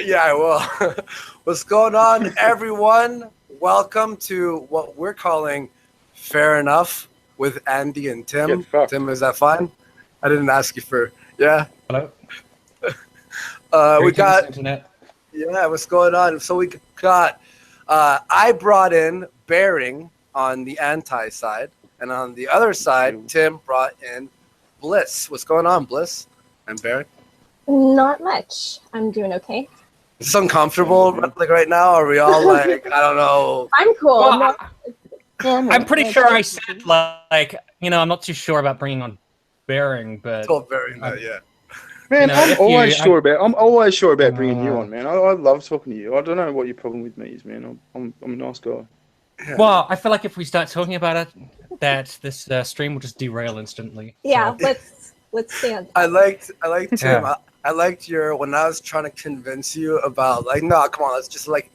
Yeah, I will. What's going on, everyone? Welcome to what we're calling Fair Enough with Andy and Get Tim. fucked. Tim, is that fine? I didn't ask you for. Yeah. Hello. We Greetings, got. internet. Yeah, what's going on? So we got. I brought in Bearing on the anti side, and on the other side, Tim brought in Bliss. What's going on, Bliss and Bearing? Not much. I'm doing okay. Is this uncomfortable like right now? Are we all like, I don't know? I'm cool. Well, I'm pretty sure I said like I'm not too sure about bringing on Bearing, but Told Bearing that, yeah. Man, if I'm always sure about bringing you on, man. I love talking to you. I don't know what your problem with me is, man. I'm a nice guy. Yeah. Well, I feel like if we start talking about it, that this stream will just derail instantly. Yeah, So. let's stand. I liked Tim. Yeah. I liked your when I was trying to convince you about like, no, come on, let's just like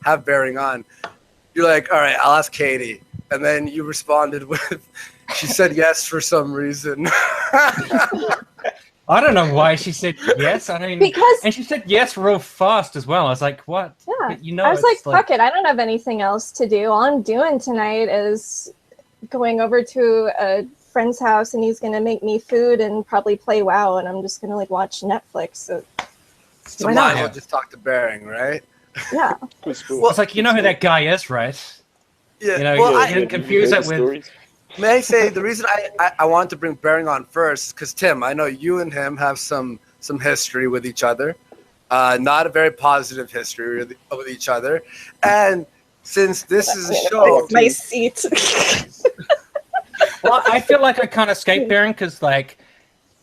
have Bearing on. You're like, all right, I'll ask Katie, and then you responded with, she said yes for some reason. I don't know why she said yes. I mean, and she said yes real fast as well. I was like, what? Yeah. I was like, fuck it. I don't have anything else to do. All I'm doing tonight is going over to a friend's house, and he's gonna make me food and probably play WoW, and I'm just gonna like watch Netflix. So why not? We'll just talk to Bearing, right? Yeah. Well, it's like who that guy is, right? Yeah. You didn't confuse it with. May I say the reason I wanted to bring Bearing on first, because Tim, I know you and him have some history with each other, not a very positive history with each other, and since this is a show, my seat. Well, I feel like I kind of escaped Bearing because, like,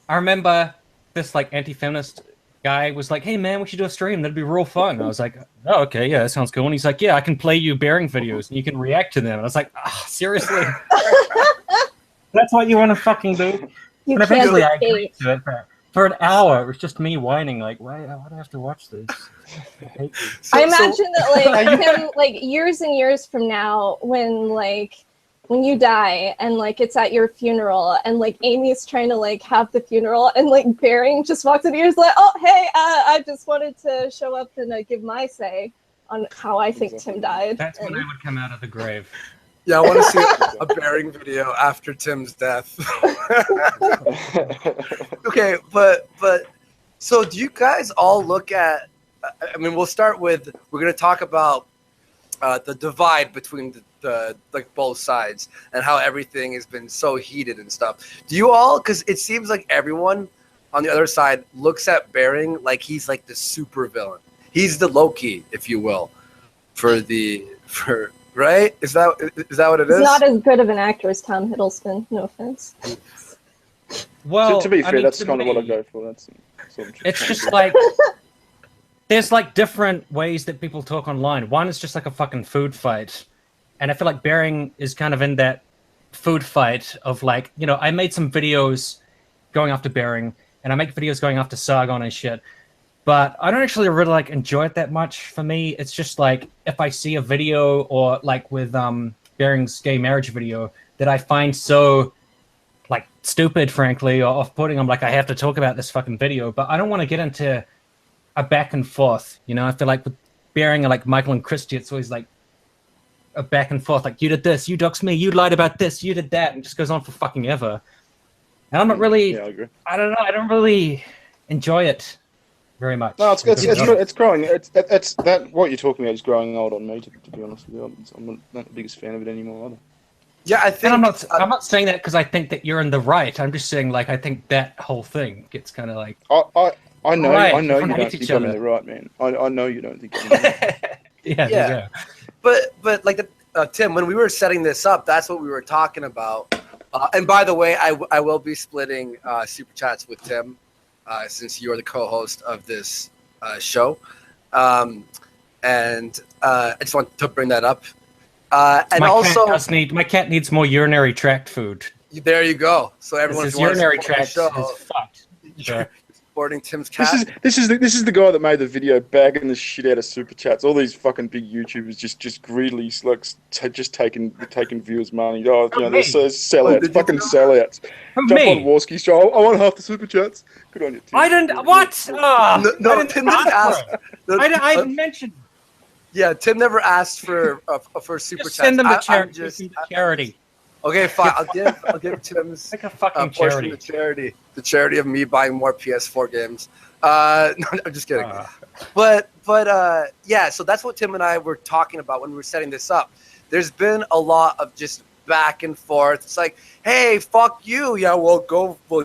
I remember this like anti-feminist guy was like, "Hey man, we should do a stream. That'd be real fun." And I was like, "Oh, okay, yeah, that sounds cool." And he's like, "Yeah, I can play you Bearing videos and you can react to them." And I was like, seriously? That's what you want to fucking do? You and eventually I can't agreed to it for an hour. It was just me whining, like, why do I have to watch this? I imagine that like him, like years and years from now, when you die and like it's at your funeral and like Amy's trying to like have the funeral and like Bearing just walks in here and is like, "Oh hey, I just wanted to show up and give my say on how I think Tim died." That's when I would come out of the grave. Yeah, I want to see a Bearing video after Tim's death. Okay, but so do you guys all look at? I mean, we'll start with. We're going to talk about the divide between the like both sides and how everything has been so heated and stuff. Do you all? Because it seems like everyone on the other side looks at Bearing like he's like the super villain. He's the Loki, if you will, for right? Is that what it is? He's not as good of an actor as Tom Hiddleston. No offense. Well, to be fair, that's kind of what I me, go for. That's sort of it's just like there's like different ways that people talk online. One is just like a fucking food fight, and I feel like Bearing is kind of in that food fight of like, I made some videos going after Bearing, and I make videos going after Sargon and shit. But I don't actually really like enjoy it that much. For me, it's just like if I see a video or like with Bearing's gay marriage video that I find so like stupid, frankly, or off-putting, I'm like, I have to talk about this fucking video. But I don't want to get into a back and forth. I feel like with Bearing and like Michael and Christy, it's always like a back and forth. Like, you did this, you doxed me, you lied about this, you did that, and it just goes on for fucking ever. And I'm not really. Yeah, I agree. I don't know. I don't really enjoy it very much. No, it's growing. It's that what you're talking about is growing old on me. To be honest with you, I'm not the biggest fan of it anymore either. Yeah, I think. And I'm not saying that because I think that you're in the right. I'm just saying like I think that whole thing gets kind of like. I know right, you don't hate think each I'm in other. the right, man. I know you don't think I'm in the right. Yeah. But like Tim, when we were setting this up, that's what we were talking about. And by the way, I will be splitting super chats with Tim since you are the co-host of this show, and I just want to bring that up. And my cat needs more urinary tract food. There you go. So everyone's His urinary tract show. is fucked. Sure. boarding Tim's cat. This is the guy that made the video bagging the shit out of super chats. All these fucking big YouTubers just greedily like just taking viewers' money. Oh, you know, they're so sellouts, fucking sellouts. Jump on Warski's show. I want half the super chats. Good on you, Tim. I didn't. What? No, Tim didn't ask. I even mentioned. Yeah, Tim never asked for super chats. Send them to charity. Okay, fine. I'll give Tim's like a fucking portion to charity. The charity of me buying more PS4 games. No, I'm just kidding. But yeah. So that's what Tim and I were talking about when we were setting this up. There's been a lot of just back and forth. It's like, hey, fuck you. Yeah, well,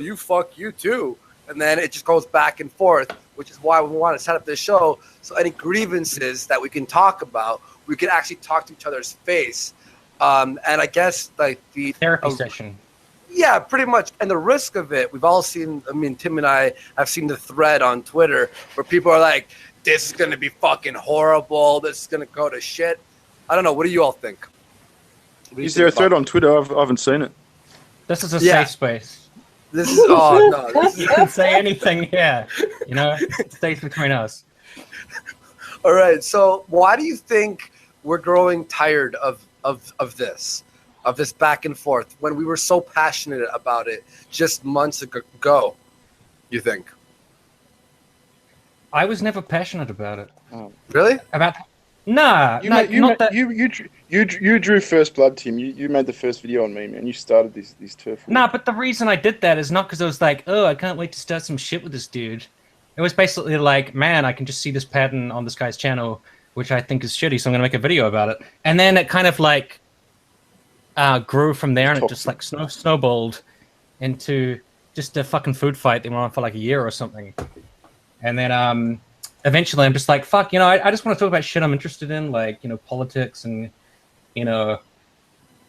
you fuck you too. And then it just goes back and forth, which is why we want to set up this show. So any grievances that we can talk about, we can actually talk to each other's face. And I guess like the therapy session. Yeah, pretty much. And the risk of it, we've all seen, I mean, Tim and I have seen the thread on Twitter where people are like, this is going to be fucking horrible. This is going to go to shit. I don't know. What do you all think? Is there a thread on Twitter? I haven't seen it. This is a safe space. This is You can say anything here. You know, it stays between us. All right. So why do you think we're growing tired of this back and forth when we were so passionate about it just months ago? You think? I was never passionate about it. Oh. Really? You drew first blood, Tim. You made the first video on me, man. You started these turf wars. Nah, but the reason I did that is not because I was like, oh, I can't wait to start some shit with this dude. It was basically like, man, I can just see this pattern on this guy's channel, which I think is shitty, so I'm gonna make a video about it. And then it kind of like grew from there, and it just like snowballed into just a fucking food fight that went on for like a year or something. And then eventually I'm just like, fuck, you know, I just want to talk about shit I'm interested in, like, you know, politics and, you know,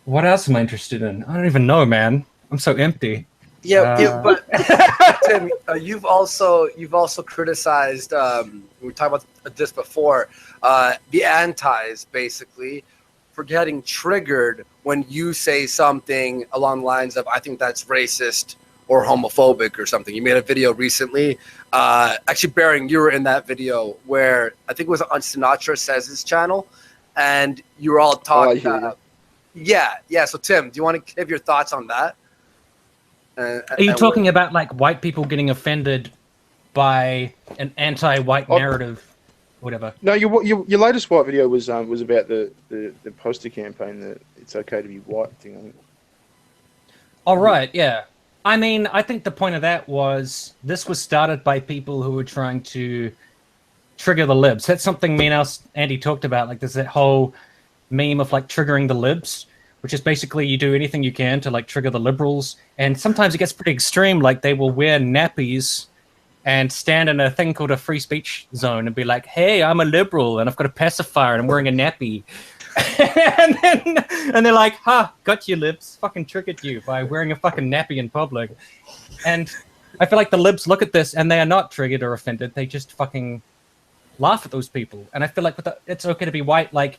what else am I interested in? I don't even know, man. I'm so empty. Yeah, but Tim, you've also criticized. We talked about this before. The antis basically for getting triggered when you say something along the lines of, "I think that's racist or homophobic or something." You made a video recently. Actually, Baring, you were in that video where I think it was on Sinatra Says' channel, and you were all talking. Yeah. So, Tim, do you want to give your thoughts on that? Are you talking about like white people getting offended by an anti-white narrative, whatever? No, your latest white video was about the poster campaign, that it's okay to be white thing. I think. All right, yeah. I mean, I think the point of that was this was started by people who were trying to trigger the libs. That's something me and Andy talked about. Like, there's that whole meme of like triggering the libs, which is basically you do anything you can to like trigger the liberals. And sometimes it gets pretty extreme. Like they will wear nappies and stand in a thing called a free speech zone and be like, hey, I'm a liberal and I've got a pacifier and I'm wearing a nappy. and they're like, got you, libs. Fucking triggered you by wearing a fucking nappy in public. And I feel like the libs look at this and they are not triggered or offended. They just fucking laugh at those people. And I feel like it's okay to be white. Like,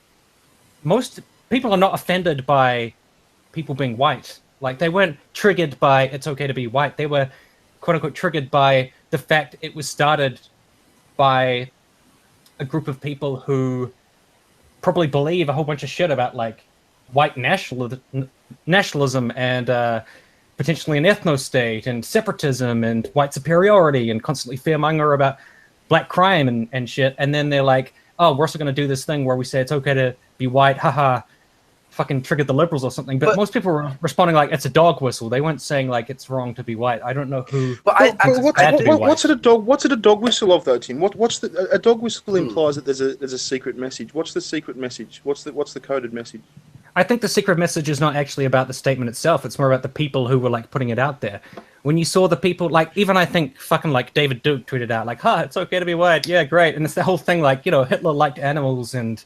most people are not offended by people being white. Like, they weren't triggered by it's okay to be white. They were, quote unquote, triggered by the fact it was started by a group of people who probably believe a whole bunch of shit about like white nationalism and potentially an ethno-state and separatism and white superiority and constantly fearmonger about black crime and shit. And then they're like, oh, we're also going to do this thing where we say it's okay to be white, haha, fucking triggered the liberals or something. But most people were responding like it's a dog whistle. They weren't saying like it's wrong to be white. I don't know who. What's it a dog whistle of though, Tim? What's a dog whistle implies that there's a secret message. What's the secret message? What's the coded message? I think the secret message is not actually about the statement itself. It's more about the people who were like putting it out there. When you saw the people, like even I think fucking like David Duke tweeted out like, it's okay to be white. Yeah, great. And it's the whole thing like, you know, Hitler liked animals and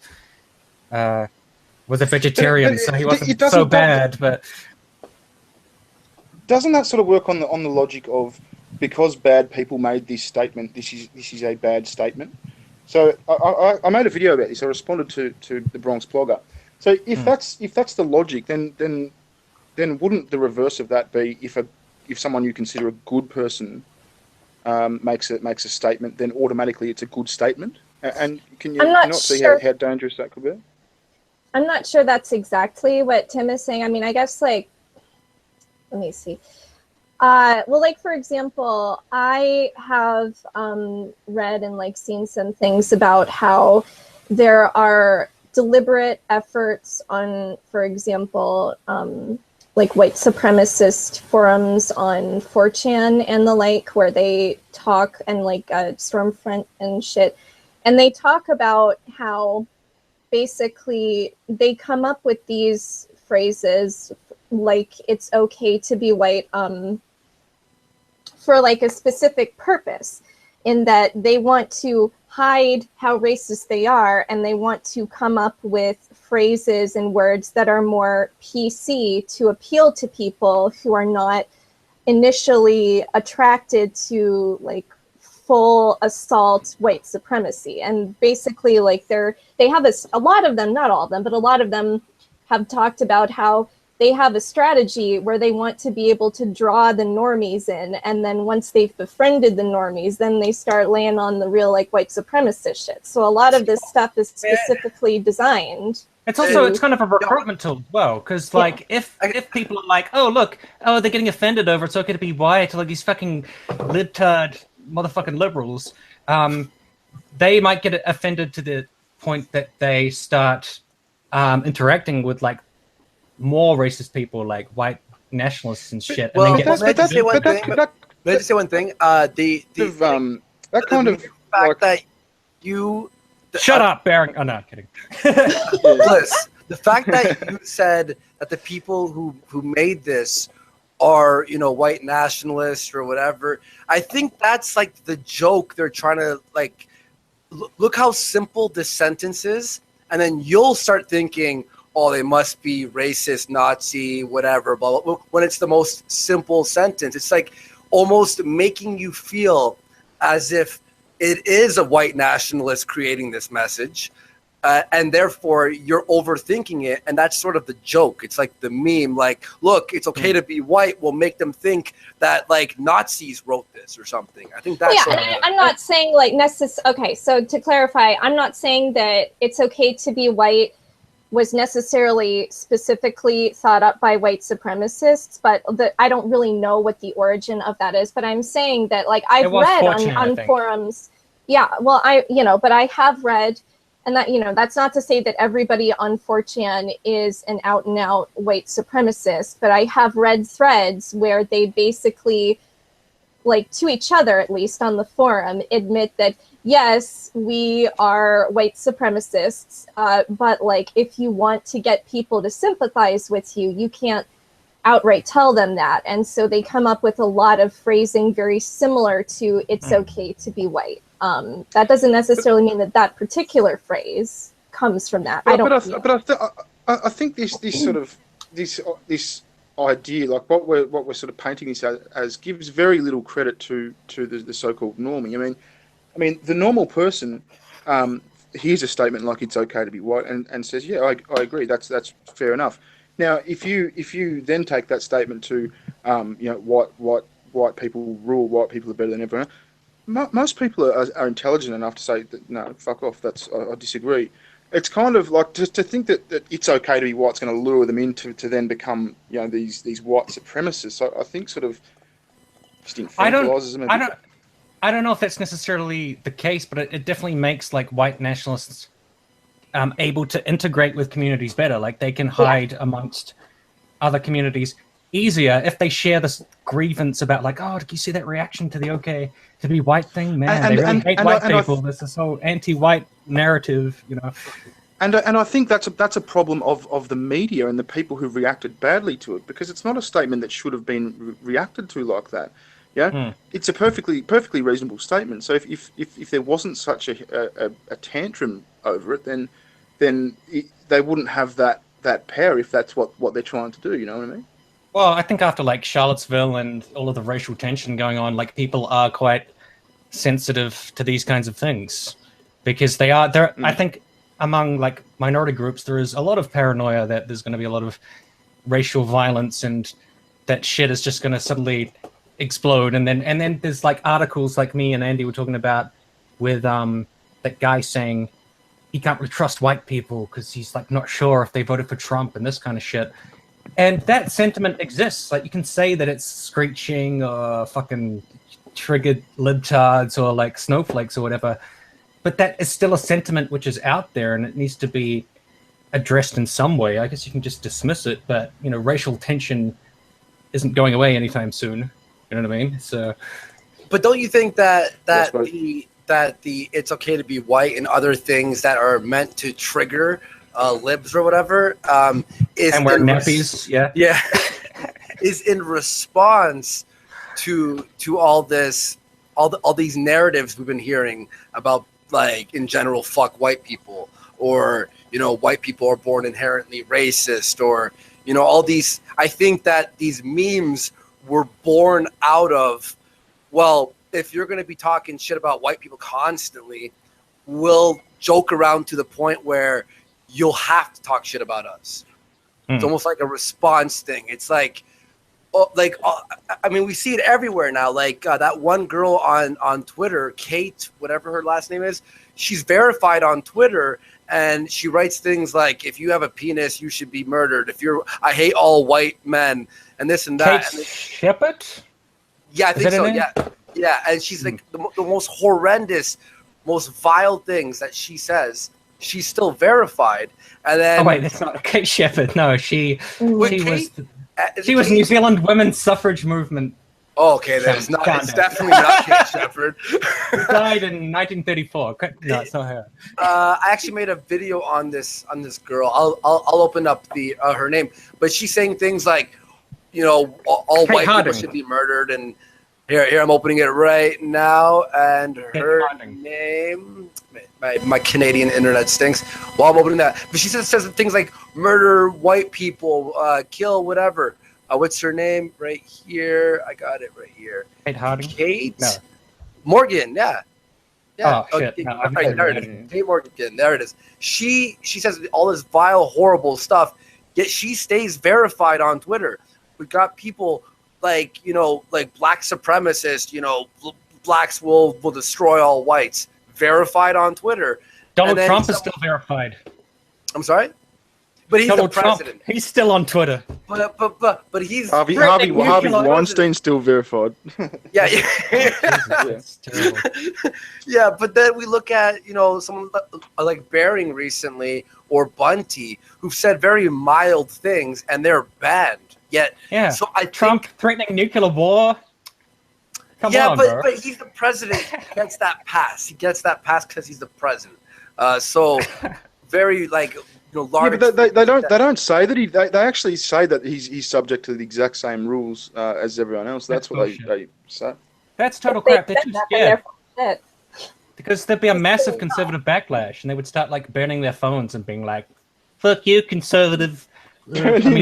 was a vegetarian, so he wasn't so bad. But doesn't that sort of work on the logic of, because bad people made this statement, this is a bad statement? So I made a video about this. I responded to the Bronx blogger. So if that's the logic, then wouldn't the reverse of that be if someone you consider a good person makes a statement, then automatically it's a good statement? And can you I'm not not see sure. how dangerous that could be? I'm not sure that's exactly what Tim is saying. I mean, I guess like, let me see. Well, like for example, I have read and like seen some things about how there are deliberate efforts on, for example, like white supremacist forums on 4chan and the like, where they talk and like Stormfront and shit, and they talk about how basically they come up with these phrases like it's okay to be white for like a specific purpose, in that they want to hide how racist they are, and they want to come up with phrases and words that are more PC to appeal to people who are not initially attracted to like full assault white supremacy. And basically like they have a lot of them, not all of them, but a lot of them have talked about how they have a strategy where they want to be able to draw the normies in, and then once they've befriended the normies, then they start laying on the real like white supremacist shit. So a lot of this stuff is specifically designed. It's also it's kind of a recruitment tool as well, because like if people are like, oh look, they're getting offended over it's okay to be white, like these fucking libtard motherfucking liberals, they might get offended to the point that they start interacting with like more racist people, like white nationalists and shit. Well, and then may I just say one thing? May I just say one thing? That kind of fact like, that you shut up, Baron. Oh no, I'm kidding. Bliss, the fact that you said that the people who made this are, you know, white nationalists or whatever, I think that's like the joke they're trying to like. Look how simple this sentence is, and then you'll start thinking, oh, they must be racist, Nazi, whatever, blah, blah, blah. When it's the most simple sentence. It's like almost making you feel as if it is a white nationalist creating this message, and therefore you're overthinking it, and that's sort of the joke. It's like the meme, like, look, it's okay to be white. We'll make them think that, like, Nazis wrote this or something. I think that's... Yeah, I'm not saying, like, okay, so to clarify, I'm not saying that it's okay to be white was necessarily specifically thought up by white supremacists, but I don't really know what the origin of that is. But I'm saying that, like, I've read on forums. Yeah, well, but I have read, and that, that's not to say that everybody on 4chan is an out and out white supremacist, but I have read threads where they basically, like, to each other, at least on the forum, admit that, yes, we are white supremacists, but like if you want to get people to sympathize with you, you can't outright tell them that. And so they come up with a lot of phrasing very similar to "it's okay to be white." That doesn't necessarily mean that particular phrase comes from that. I think this sort of this idea, like what we're sort of painting this as gives very little credit to the so-called normie. I mean, the normal person hears a statement like "it's okay to be white" and says, "Yeah, I agree. That's fair enough." Now, if you then take that statement to, white people rule, white people are better than everyone else, most people are intelligent enough to say that no, fuck off. I disagree. It's kind of like just to think that it's okay to be white's going to lure them into to then become these white supremacists. So I think sort of just infantilizes them. I don't know if that's necessarily the case, but it definitely makes like white nationalists able to integrate with communities better. Like they can hide amongst other communities easier if they share this grievance about like, oh, did you see that reaction to the okay to be white thing? Man, they really hate white people. There's this whole anti-white narrative, And I think that's a problem of the media and the people who reacted badly to it, because it's not a statement that should have been reacted to like that. Yeah, it's a perfectly reasonable statement. So if there wasn't such a tantrum over it, then they wouldn't have that power if that's what they're trying to do. You know what I mean? Well, I think after like Charlottesville and all of the racial tension going on, like people are quite sensitive to these kinds of things because they are there. I think among like minority groups, there is a lot of paranoia that there's going to be a lot of racial violence and that shit is just going to suddenly explode, and then there's like articles like me and Andy were talking about with that guy saying he can't really trust white people because he's like not sure if they voted for Trump and this kind of shit. And that sentiment exists. Like you can say that it's screeching or fucking triggered libtards or like snowflakes or whatever, but that is still a sentiment which is out there and it needs to be addressed in some way. I guess you can just dismiss it, but you know, racial tension isn't going away anytime soon. You know what I mean? So, but don't you think that the it's okay to be white and other things that are meant to trigger libs or whatever is and wear nappies, yeah, is in response to all this, all these narratives we've been hearing about, like in general, fuck white people, or you know, white people are born inherently racist, or you know, all these. I think that these memes were born out of, well, if you're going to be talking shit about white people constantly, we'll joke around to the point where you'll have to talk shit about us. It's almost like a response thing. It's like, I mean, we see it everywhere now. Like that one girl on Twitter, Kate, whatever her last name is, she's verified on Twitter, and she writes things like, "If you have a penis, you should be murdered. I hate all white men," and this and that. Kate Shepard? Yeah, I think so. Yeah, and she's like the most horrendous, most vile things that she says. She's still verified, and then oh wait, that's not Kate Shepard. No, she was Kate? New Zealand women's suffrage movement. Oh, okay, then it's not. It's definitely not Kate Shepard. Died in 1934. No, it's not her. I actually made a video on this girl. I'll open up the her name, but she's saying things like, you know, all white people should be murdered, and here I'm opening it right now, and her name. My Canadian internet stinks. While I'm opening that, but she says things like murder white people, kill whatever. What's her name? Right here. I got it right here. Kate Harding. Kate no. Morgan. Yeah. Oh shit! No, right, there it is. Kate Morgan. There it is. She says all this vile, horrible stuff. Yet she stays verified on Twitter. We got people like, you know, like black supremacists. You know, blacks will destroy all whites. Verified on Twitter. Donald Trump is still verified. I'm sorry, but he's Donald the president. Trump, he's still on Twitter. But he's Harvey Weinstein's still verified. Yeah. That's terrible. Yeah, but then we look at, you know, someone like Bering recently, or Bunty, who've said very mild things and they're banned. Yet, yeah. So I Trump threatening nuclear war. Come on, but he's the president. He gets that pass. He gets that pass because he's the president. So very like, you know, large. Yeah, but they don't say that they actually say that he's subject to the exact same rules as everyone else. That's what they say. That's total crap. They're too scared. Because there'd be a massive conservative backlash, and they would start like burning their phones and being like, "Fuck you, conservative." Libtard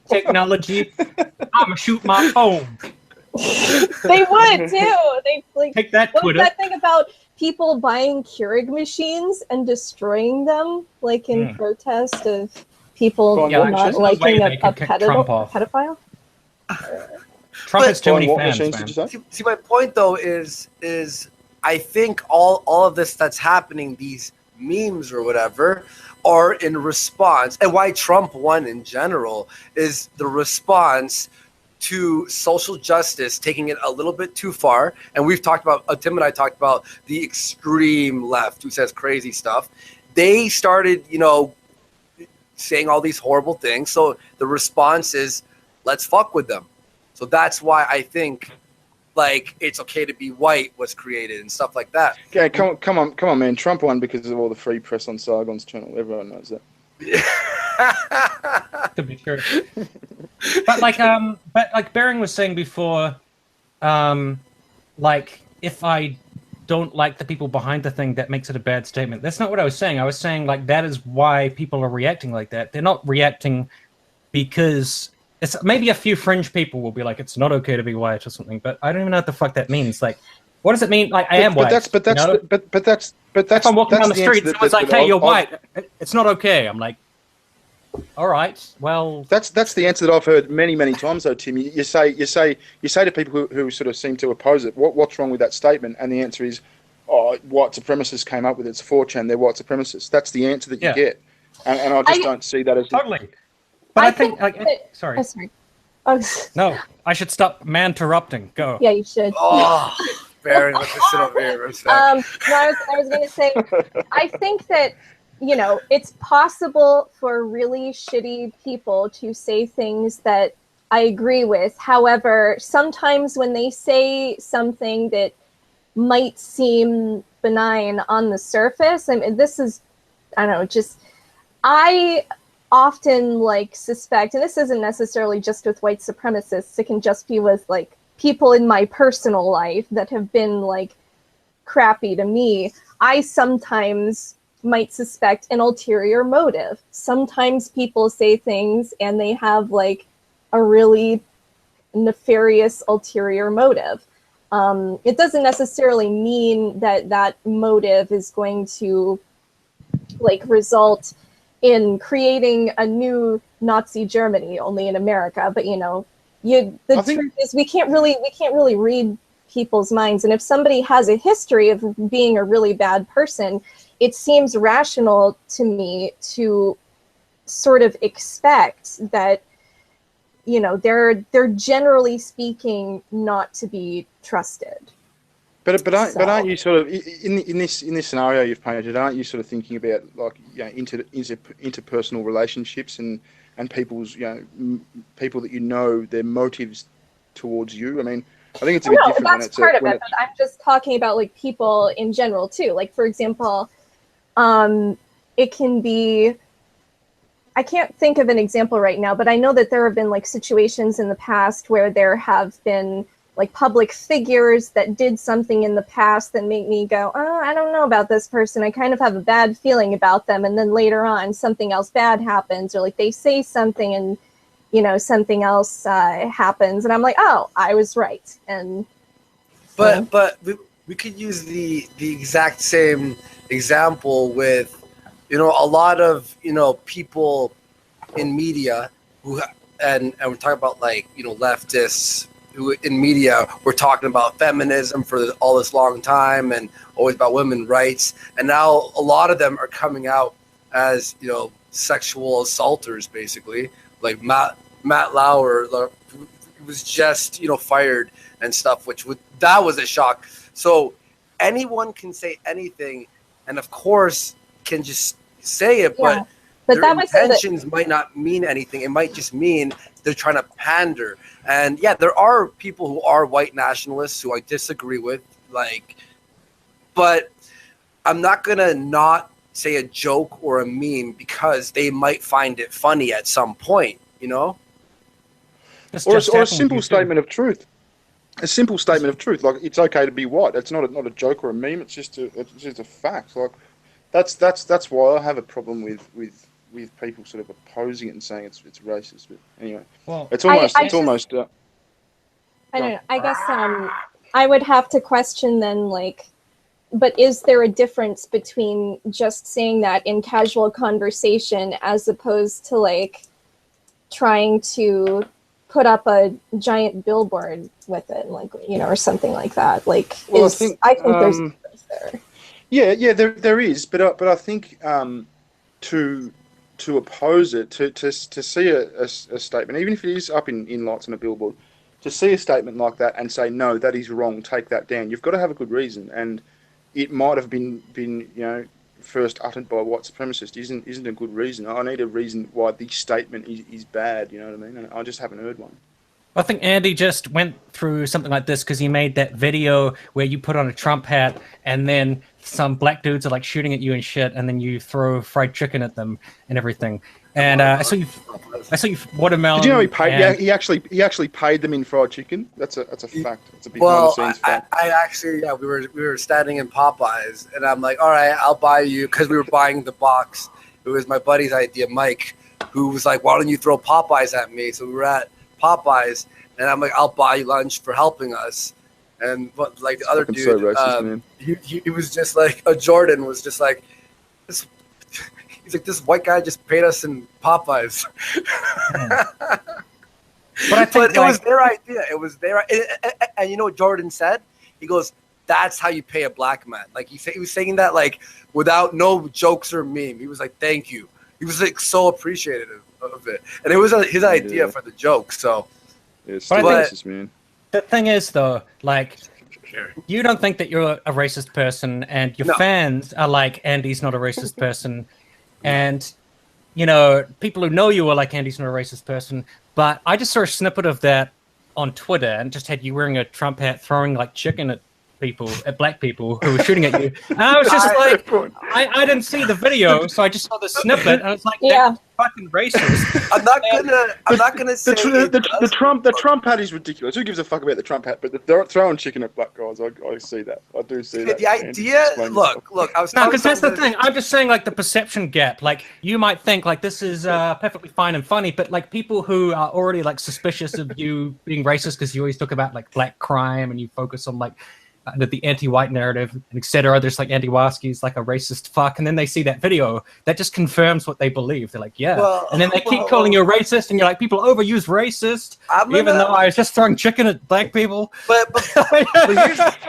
technology. I'm gonna shoot my phone. They would too. They like take that. What was that thing about people buying Keurig machines and destroying them, like in protest of people not liking a pedophile? Trump has too many fans, man. See, my point though is I think all of this that's happening, these memes or whatever, are in response, and why Trump won in general is the response to social justice taking it a little bit too far. And we've talked about, Tim and I talked about the extreme left who says crazy stuff. They started, you know, saying all these horrible things. So the response is, let's fuck with them. So that's why I think like It's Okay to Be White was created and stuff like that. Yeah, come on, man. Trump won because of all the free press on Sargon's channel. Everyone knows that. To be true. But like Bering was saying before, like if I don't like the people behind the thing, that makes it a bad statement. That's not what I was saying. I was saying like that is why people are reacting like that. They're not reacting because it's maybe a few fringe people will be like, it's not okay to be white or something, but I don't even know what the fuck that means. Like, what does it mean? Like, I am white. But that's. If I'm walking down the street, someone's like, "Hey, you're white." It's not okay. I'm like, All right. Well, that's the answer that I've heard many times, though, Tim. You say to people who sort of seem to oppose it, what's wrong with that statement? And the answer is, oh, white supremacists came up with it. It's 4chan. They're white supremacists. That's the answer that you get, and I just don't see that as totally. But I think sorry. Oh, sorry. Oh. No, I should stop man-interrupting. Go. Yeah, you should. Oh, Baron, let's just sit over here. No, I was going to say, I think that, you know, it's possible for really shitty people to say things that I agree with. However, sometimes when they say something that might seem benign on the surface, I mean, this is, I don't know, just, I often like suspect, and this isn't necessarily just with white supremacists, it can just be with like people in my personal life that have been like crappy to me. I sometimes might suspect an ulterior motive. Sometimes people say things and they have like a really nefarious ulterior motive. It doesn't necessarily mean that that motive is going to like result in creating a new Nazi Germany only in America. But you know, the truth is we can't really read people's minds. And if somebody has a history of being a really bad person, it seems rational to me to sort of expect that, you know, they're generally speaking not to be trusted. But aren't you sort of in this scenario you've painted? Aren't you sort of thinking about like, you know, interpersonal relationships and people's, you know, people that you know their motives towards you? I mean, I think it's a bit different. That's part of it, but I'm just talking about like people in general too. Like for example, it can be. I can't think of an example right now, but I know that there have been like situations in the past where there have been like public figures that did something in the past that make me go, oh, I don't know about this person. I kind of have a bad feeling about them. And then later on, something else bad happens, or like they say something and, you know, something else happens. And I'm like, oh, I was right. And but we could use the exact same example with, you know, a lot of, you know, people in media who, and we're talking about like, you know, leftists who in media were talking about feminism for all this long time and always about women's rights. And now a lot of them are coming out as, you know, sexual assaulters, basically. Like Matt Lauer was just, you know, fired and stuff, that was a shock. So anyone can say anything, and of course can just say it, but their intentions might not mean anything. It might just mean they're trying to pander. And yeah, there are people who are white nationalists who I disagree with, like, but I'm not gonna not say a joke or a meme because they might find it funny at some point, you know? Or a simple statement of truth. A simple statement of truth, like it's okay to be white. That's not a joke or a meme. It's just a fact. Like that's why I have a problem with people sort of opposing it and saying it's racist. But anyway, well, it's almost. I don't know. I guess I would have to question then, like, but is there a difference between just saying that in casual conversation as opposed to like trying to put up a giant billboard with it, like, you know, or something like that? Like, well, I think there's a difference there. Yeah, there is, but I think to oppose it, to see a statement, even if it is up in lights on a billboard, to see a statement like that and say, no, that is wrong, take that down, you've got to have a good reason. And it might have been you know, first uttered by a white supremacist isn't a good reason. I need a reason why this statement is bad, you know what I mean? And I just haven't heard one. I think Andy just went through something like this because he made that video where you put on a Trump hat and then some black dudes are like shooting at you and shit, and then you throw fried chicken at them and everything. And I saw you watermelon. Did you know he paid? Yeah, he actually paid them in fried chicken. That's a fact. It's a behind the scenes fact. I actually, yeah, we were standing in Popeyes, and I'm like, all right, I'll buy you, because we were buying the box. It was my buddy's idea, Mike, who was like, why don't you throw Popeyes at me? So we were at Popeyes, and I'm like, I'll buy you lunch for helping us. And but like the other dude, so racist, he was just like, Jordan was just like, this. He's like, this white guy just paid us in Popeyes. But I think it was their idea. It was their, and you know what Jordan said? He goes, "That's how you pay a black man." Like he was saying that like without no jokes or meme. He was like, "Thank you." He was like so appreciative of it, and it was his idea for the joke. So, yeah, it's still racist, man. The thing is, though, like, you don't think that you're a racist person, and your fans are like, Andy's not a racist person, and you know, people who know you are like, Andy's not a racist person. But I just saw a snippet of that on Twitter and just had you wearing a Trump hat throwing like chicken at people, at black people who were shooting at you. And I was just like, I didn't see the video, so I just saw the snippet and I was like, that's fucking racist. I'm not gonna say the Trump hat is ridiculous. Who gives a fuck about the Trump hat? But they're throwing chicken at black guys. I see that. I do see that. The idea, look. I was because that's the thing. I'm just saying, like, the perception gap. Like, you might think like this is perfectly fine and funny, but like people who are already like suspicious of you being racist because you always talk about like black crime and you focus on like the anti-white narrative, and etc. There's like Andy Waski's like a racist fuck, and then they see that video that just confirms what they believe. They're like, and then they keep calling you a racist, and you're like, people overuse racist, even though I was just throwing chicken at black people. But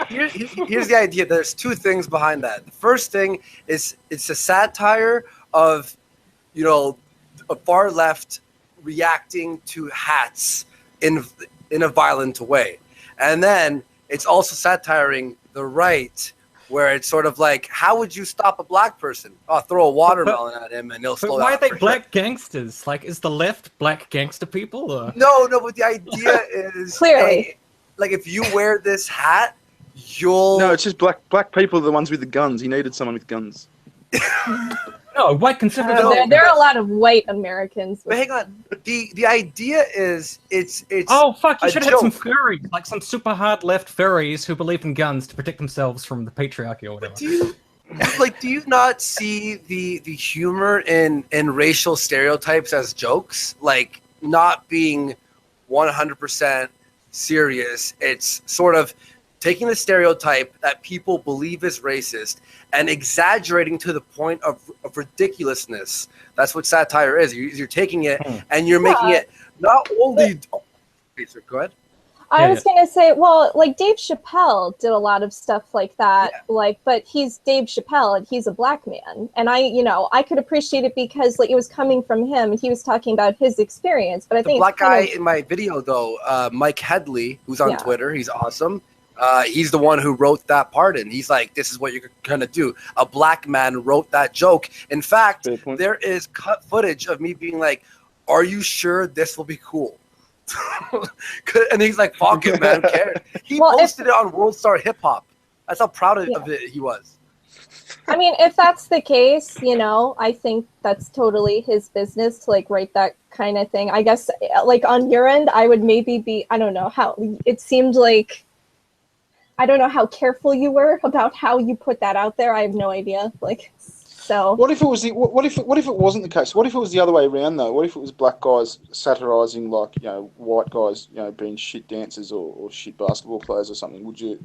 here's the idea. There's two things behind that. The first thing is it's a satire of, you know, a far left reacting to hats in a violent way, and then it's also satiring the right, where it's sort of like, how would you stop a black person? Oh, throw a watermelon at him and he'll slow down. Why are they black gangsters? Like, is the left black gangster people? Or? No, but the idea is clearly, like, if you wear this hat, you'll... No, it's just black people are the ones with the guns. He needed someone with guns. No, white conservatives. There are a lot of white Americans. But hang on, the idea is it's. Oh fuck! You should have had some furries, like some super hard left furries who believe in guns to protect themselves from the patriarchy or whatever. Do you not see the humor in racial stereotypes as jokes? Like, not being 100% serious. It's sort of taking the stereotype that people believe is racist and exaggerating to the point of ridiculousness. That's what satire is. You're taking it and you're making it not only... Go ahead. I was going to say, well, like Dave Chappelle did a lot of stuff like that, but he's Dave Chappelle and he's a black man. And I could appreciate it because like it was coming from him and he was talking about his experience. But I think the black guy in my video though, Mike Headley, who's on Twitter, he's awesome. He's the one who wrote that part in. He's like, this is what you're gonna do. A black man wrote that joke. In fact, there is cut footage of me being like, are you sure this will be cool? And he's like, fuck it, man, who cares? He posted it on World Star Hip Hop. That's how proud of it he was. I mean, if that's the case, I think that's totally his business to like write that kind of thing. I guess like on your end, I would maybe be, I don't know how, it seemed like, I don't know how careful you were about how you put that out there. I have no idea. Like, so what if it was what if it wasn't the case? What if it was the other way around though? What if it was black guys satirizing like white guys being shit dancers or shit basketball players or something? Would you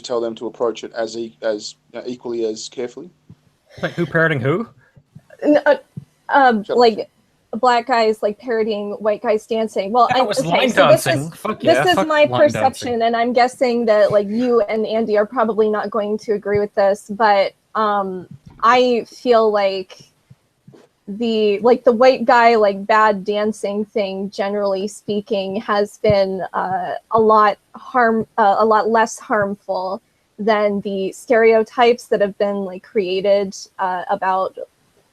tell them to approach it as equally as carefully? Wait, who parroting who? Like black guys like parodying white guys dancing. Well, this is my perception, and I'm guessing that like you and Andy are probably not going to agree with this, but I feel like the white guy like bad dancing thing, generally speaking, has been a lot less harmful than the stereotypes that have been like created about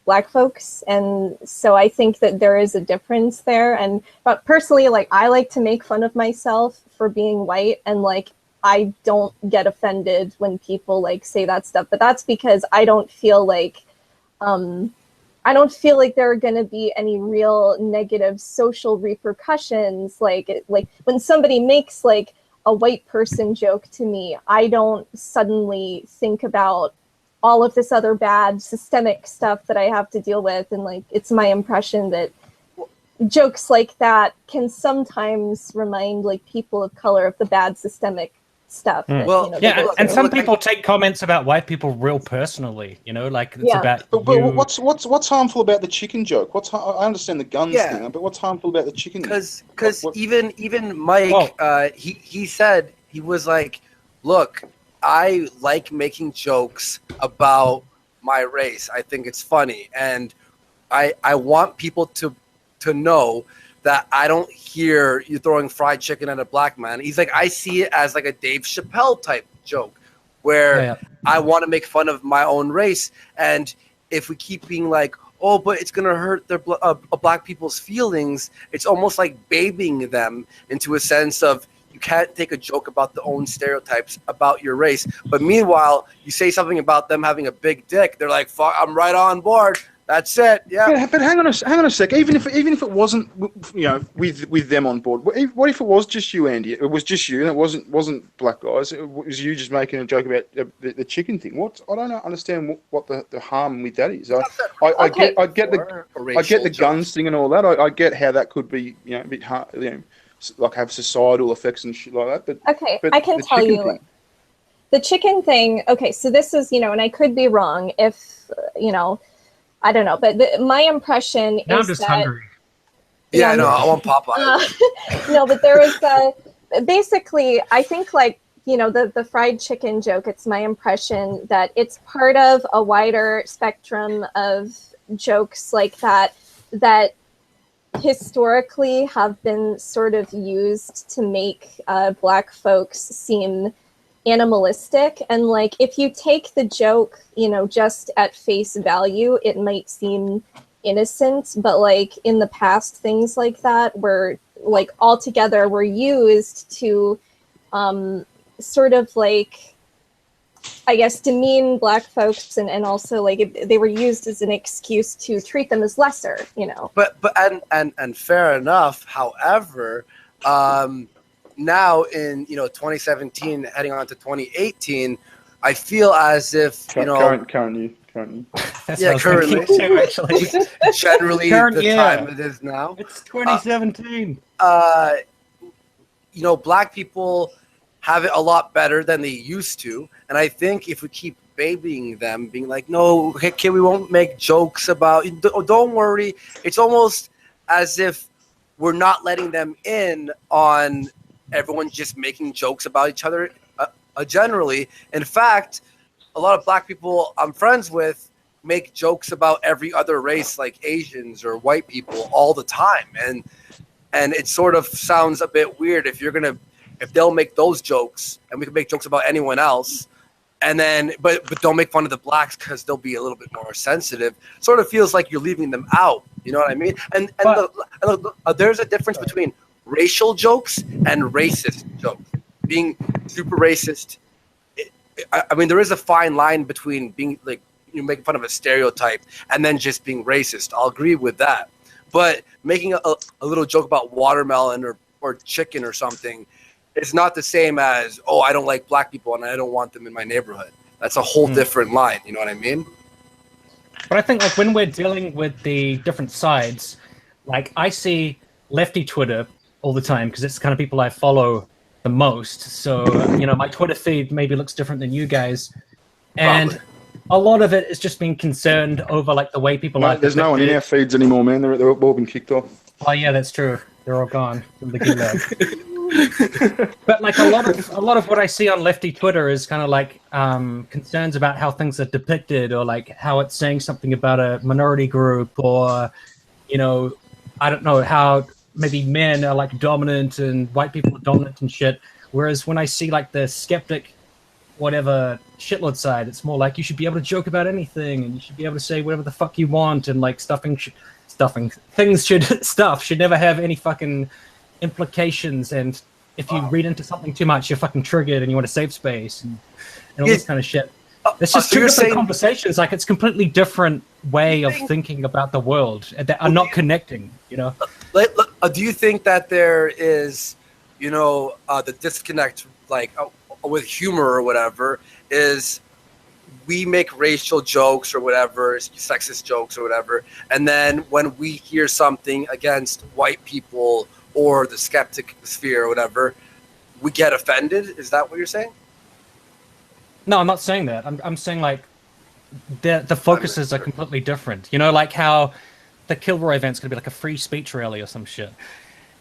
Black folks. And so I think that there is a difference there. But personally, like, I like to make fun of myself for being white, and like I don't get offended when people like say that stuff. But that's because I don't feel like there are going to be any real negative social repercussions. Like when somebody makes like a white person joke to me, I don't suddenly think about all of this other bad systemic stuff that I have to deal with. And like, it's my impression that jokes like that can sometimes remind like people of color of the bad systemic stuff. Mm. That, Well, you know, Yeah, they and do. some people take comments about white people real personally. You know, like it's Yeah. about But you. what's harmful about the chicken joke? I understand the guns Yeah. thing, but what's harmful about the chicken? Because What- even Mike, Well- he said, he was like, look, I like making jokes about my race. I think it's funny, and I want people to know that I don't hear you throwing fried chicken at a black man. He's like, I see it as like a Dave Chappelle type joke, where Yeah. I want to make fun of my own race, and if we keep being like, oh, but it's gonna hurt their black people's feelings, it's almost like babying them into a sense of you can't take a joke about the own stereotypes about your race. But meanwhile, you say something about them having a big dick, they're like, fuck, I'm right on board. That's it. Yeah. But hang on a sec. Even if it wasn't, you know, with them on board, what if it was just you, Andy? It was just you, and it wasn't black guys. It was you just making a joke about the chicken thing. I don't understand what the harm with that is. I get the guns thing and all that. I get how that could be, you know, a bit hard, you know, like have societal effects and shit like that. But Okay, I can tell you the chicken thing. Okay, so this is, you know, and I could be wrong if, you know, I don't know, but my impression Now is I'm just that, hungry. Yeah, no, I want Popeye. no, but there was basically, I think, like, you know, the fried chicken joke, it's my impression that it's part of a wider spectrum of jokes like that historically have been sort of used to make black folks seem animalistic. And like, if you take the joke, you know, just at face value, it might seem innocent, but like in the past, things like that were like altogether were used to sort of like, I guess, demean black folks, and also like they were used as an excuse to treat them as lesser, you know. But and fair enough. However, now in 2017 heading on to 2018, I feel as if current year. That's Yeah, what I was thinking too, actually. generally Current the year. time it is now. It's 2017. Black people have it a lot better than they used to, and I think if we keep babying them, being like, no, okay, we won't make jokes about, don't worry, it's almost as if we're not letting them in on everyone just making jokes about each other generally. In fact, a lot of black people I'm friends with make jokes about every other race, like Asians or white people, all the time, and it sort of sounds a bit weird if they'll make those jokes and we can make jokes about anyone else, and then but don't make fun of the blacks because they'll be a little bit more sensitive. Sort of feels like you're leaving them out. You know what I mean? And there's a difference between racial jokes and racist jokes. Being super racist, I mean, there is a fine line between being like making fun of a stereotype and then just being racist. I'll agree with that. But making a little joke about watermelon or chicken or something, it's not the same as, oh, I don't like black people and I don't want them in my neighborhood. That's a whole different line. You know what I mean? But I think like when we're dealing with the different sides, like I see lefty Twitter all the time because it's the kind of people I follow the most. So, my Twitter feed maybe looks different than you guys. And Probably. a lot of it is just being concerned over like the way people are. There's no one in our feeds anymore, man. They're all been kicked off. Oh yeah, that's true. They're all gone from the gulag. But like a lot of what I see on lefty Twitter is kind of like concerns about how things are depicted, or like how it's saying something about a minority group, or I don't know, how maybe men are like dominant and white people are dominant and shit. Whereas when I see like the skeptic, whatever shitlord side, it's more like you should be able to joke about anything and you should be able to say whatever the fuck you want, and like stuff should never have any fucking implications, and if you read into something too much, you're fucking triggered and you want a safe space and all this kind of shit. It's just two different conversations. Like it's completely different way of thinking about the world that are not connecting. Do you think that there is, the disconnect, like with humor or whatever, is we make racial jokes or whatever, sexist jokes or whatever, and then when we hear something against white people or the skeptic sphere or whatever, we get offended. Is that what you're saying? No, I'm not saying that. I'm saying like the focuses are completely different. You know, like how the Kilroy event's going to be like a free speech rally or some shit.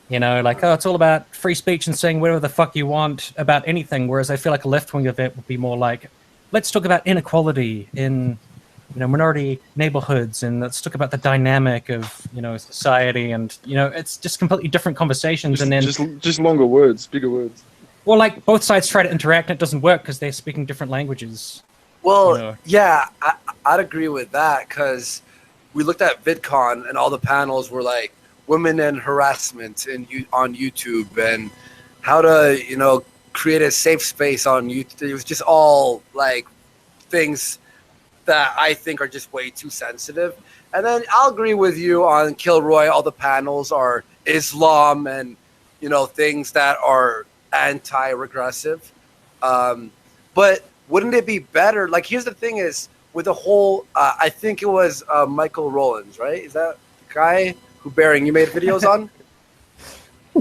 You know, like, oh, it's all about free speech and saying whatever the fuck you want about anything. Whereas I feel like a left-wing event would be more like, let's talk about inequality in, you know, minority neighborhoods, and let's talk about the dynamic of, you know, society, and, you know, it's just completely different conversations. And then just longer words, bigger words. Well, like both sides try to interact, and it doesn't work because they're speaking different languages. Well, you know? yeah, I'd agree with that, because we looked at VidCon and all the panels were like women and harassment on YouTube, and how to, you know, create a safe space on YouTube. It was just all like things that I think are just way too sensitive. And then I'll agree with you on Kilroy. All the panels are Islam and, you know, things that are anti-regressive. But wouldn't it be better? Like, here's the thing is, with the whole, I think it was Michael Rollins, right? Is that the guy who Bearing, you made videos on?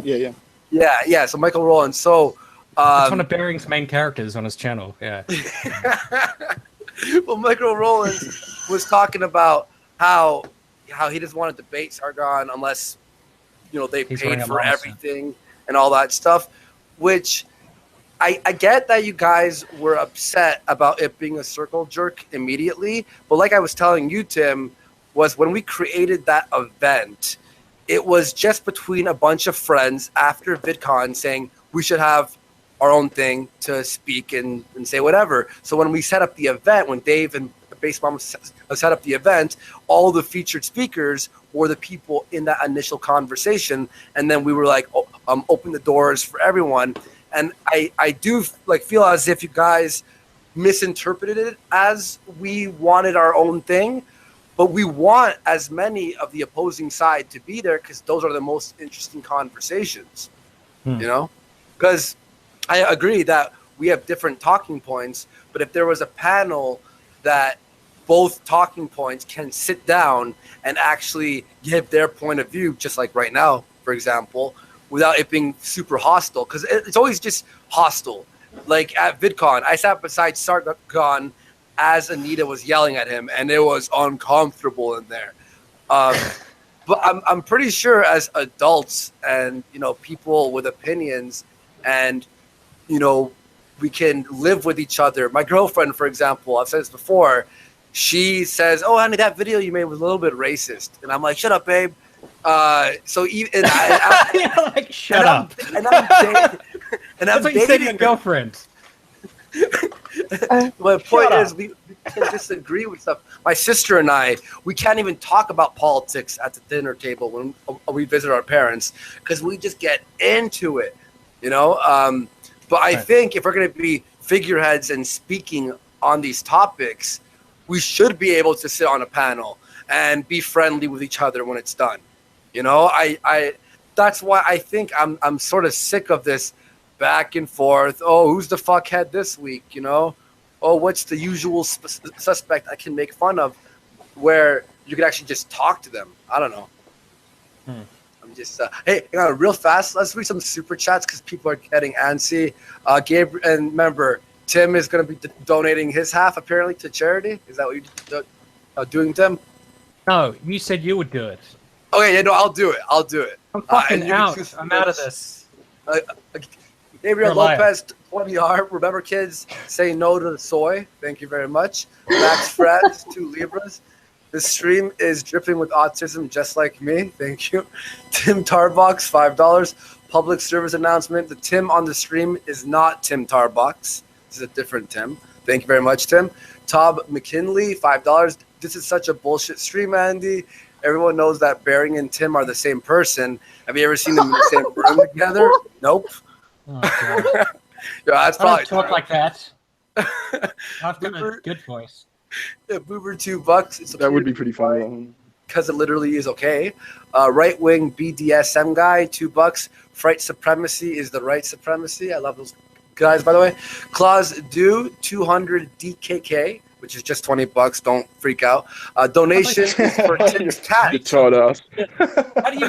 Yeah. So Michael Rollins. So it's one of Bearing's main characters on his channel. Yeah. Well, Michael Rollins was talking about how he doesn't want to debate Sargon unless, you know, they paid for everything and all that stuff, which I get that you guys were upset about it being a circle jerk immediately, but like I was telling you, Tim, was when we created that event, it was just between a bunch of friends after VidCon saying we should have our own thing to speak and say whatever. So when we set up the event, when Dave and Base Mom set up the event, all the featured speakers were the people in that initial conversation, and then we were like, open the doors for everyone. And I do like feel as if you guys misinterpreted it as we wanted our own thing, but we want as many of the opposing side to be there because those are the most interesting conversations, you know? Because I agree that we have different talking points, but if there was a panel that both talking points can sit down and actually give their point of view, just like right now, for example, without it being super hostile, because it's always just hostile. Like at VidCon, I sat beside Sargon as Anita was yelling at him, and it was uncomfortable in there. But I'm pretty sure as adults and, you know, people with opinions, and, you know, we can live with each other. My girlfriend, for example, I've said this before, she says, "Oh, honey, that video you made was a little bit racist," and I'm like, "Shut up, babe." So even like, shut up. And I'm dating. And that's what you said to your girlfriend. My point is, we can disagree with stuff. My sister and I, we can't even talk about politics at the dinner table when we visit our parents because we just get into it, you know. But I think if we're going to be figureheads and speaking on these topics, we should be able to sit on a panel and be friendly with each other when it's done. You know, I that's why I think I'm sort of sick of this back and forth. Oh, who's the fuckhead this week? You know, oh, what's the usual suspect I can make fun of? Where you can actually just talk to them. I don't know. I'm just hey, hang on, real fast. Let's read some super chats because people are getting antsy. Gabriel, and remember, Tim is going to be donating his half apparently to charity. Is that what you're doing, Tim? No, you said you would do it. Okay, yeah, no, I'll do it. I'm fucking out. I'm out of this. Gabriel Lopez, 20R. Remember, kids, say no to the soy. Thank you very much. Max Fred, 2 Libras. This stream is dripping with autism just like me. Thank you. Tim Tarbox, $5. Public service announcement. The Tim on the stream is not Tim Tarbox. This is a different Tim. Thank you very much, Tim. Tob McKinley, $5. This is such a bullshit stream, Andy. Everyone knows that Bearing and Tim are the same person. Have you ever seen them in the same room together? Nope. Oh, God. Yeah, that's probably I don't talk like that. I've got a good voice. Yeah, Boober, $2. That would be pretty funny. Because it literally is okay. Right wing BDSM guy, $2. Fright supremacy is the right supremacy. I love those guys, by the way. Claus Do, 200 DKK, which is just $20. Don't freak out. Donation is for Tim's cat. You taught us. How do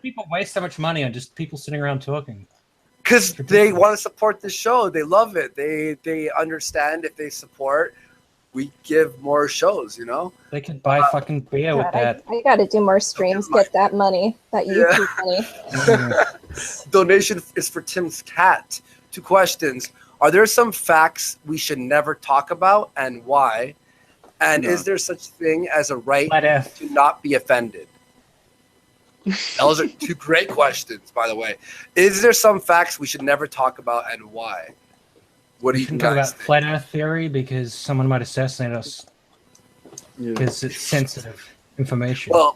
people waste so much money on just people sitting around talking? Because they want to support the show. They love it. They understand if they support, we give more shows, you know? They could buy fucking beer with that. I gotta do more streams, get that money, that YouTube money. Donation is for Tim's cat. 2 questions. Are there some facts we should never talk about and why? And is there such thing as a right to not be offended? Those are 2 great questions, by the way. Is there some facts we should never talk about and why? What do you talk about think? Flat Earth theory because someone might assassinate us because it's sensitive information. Well,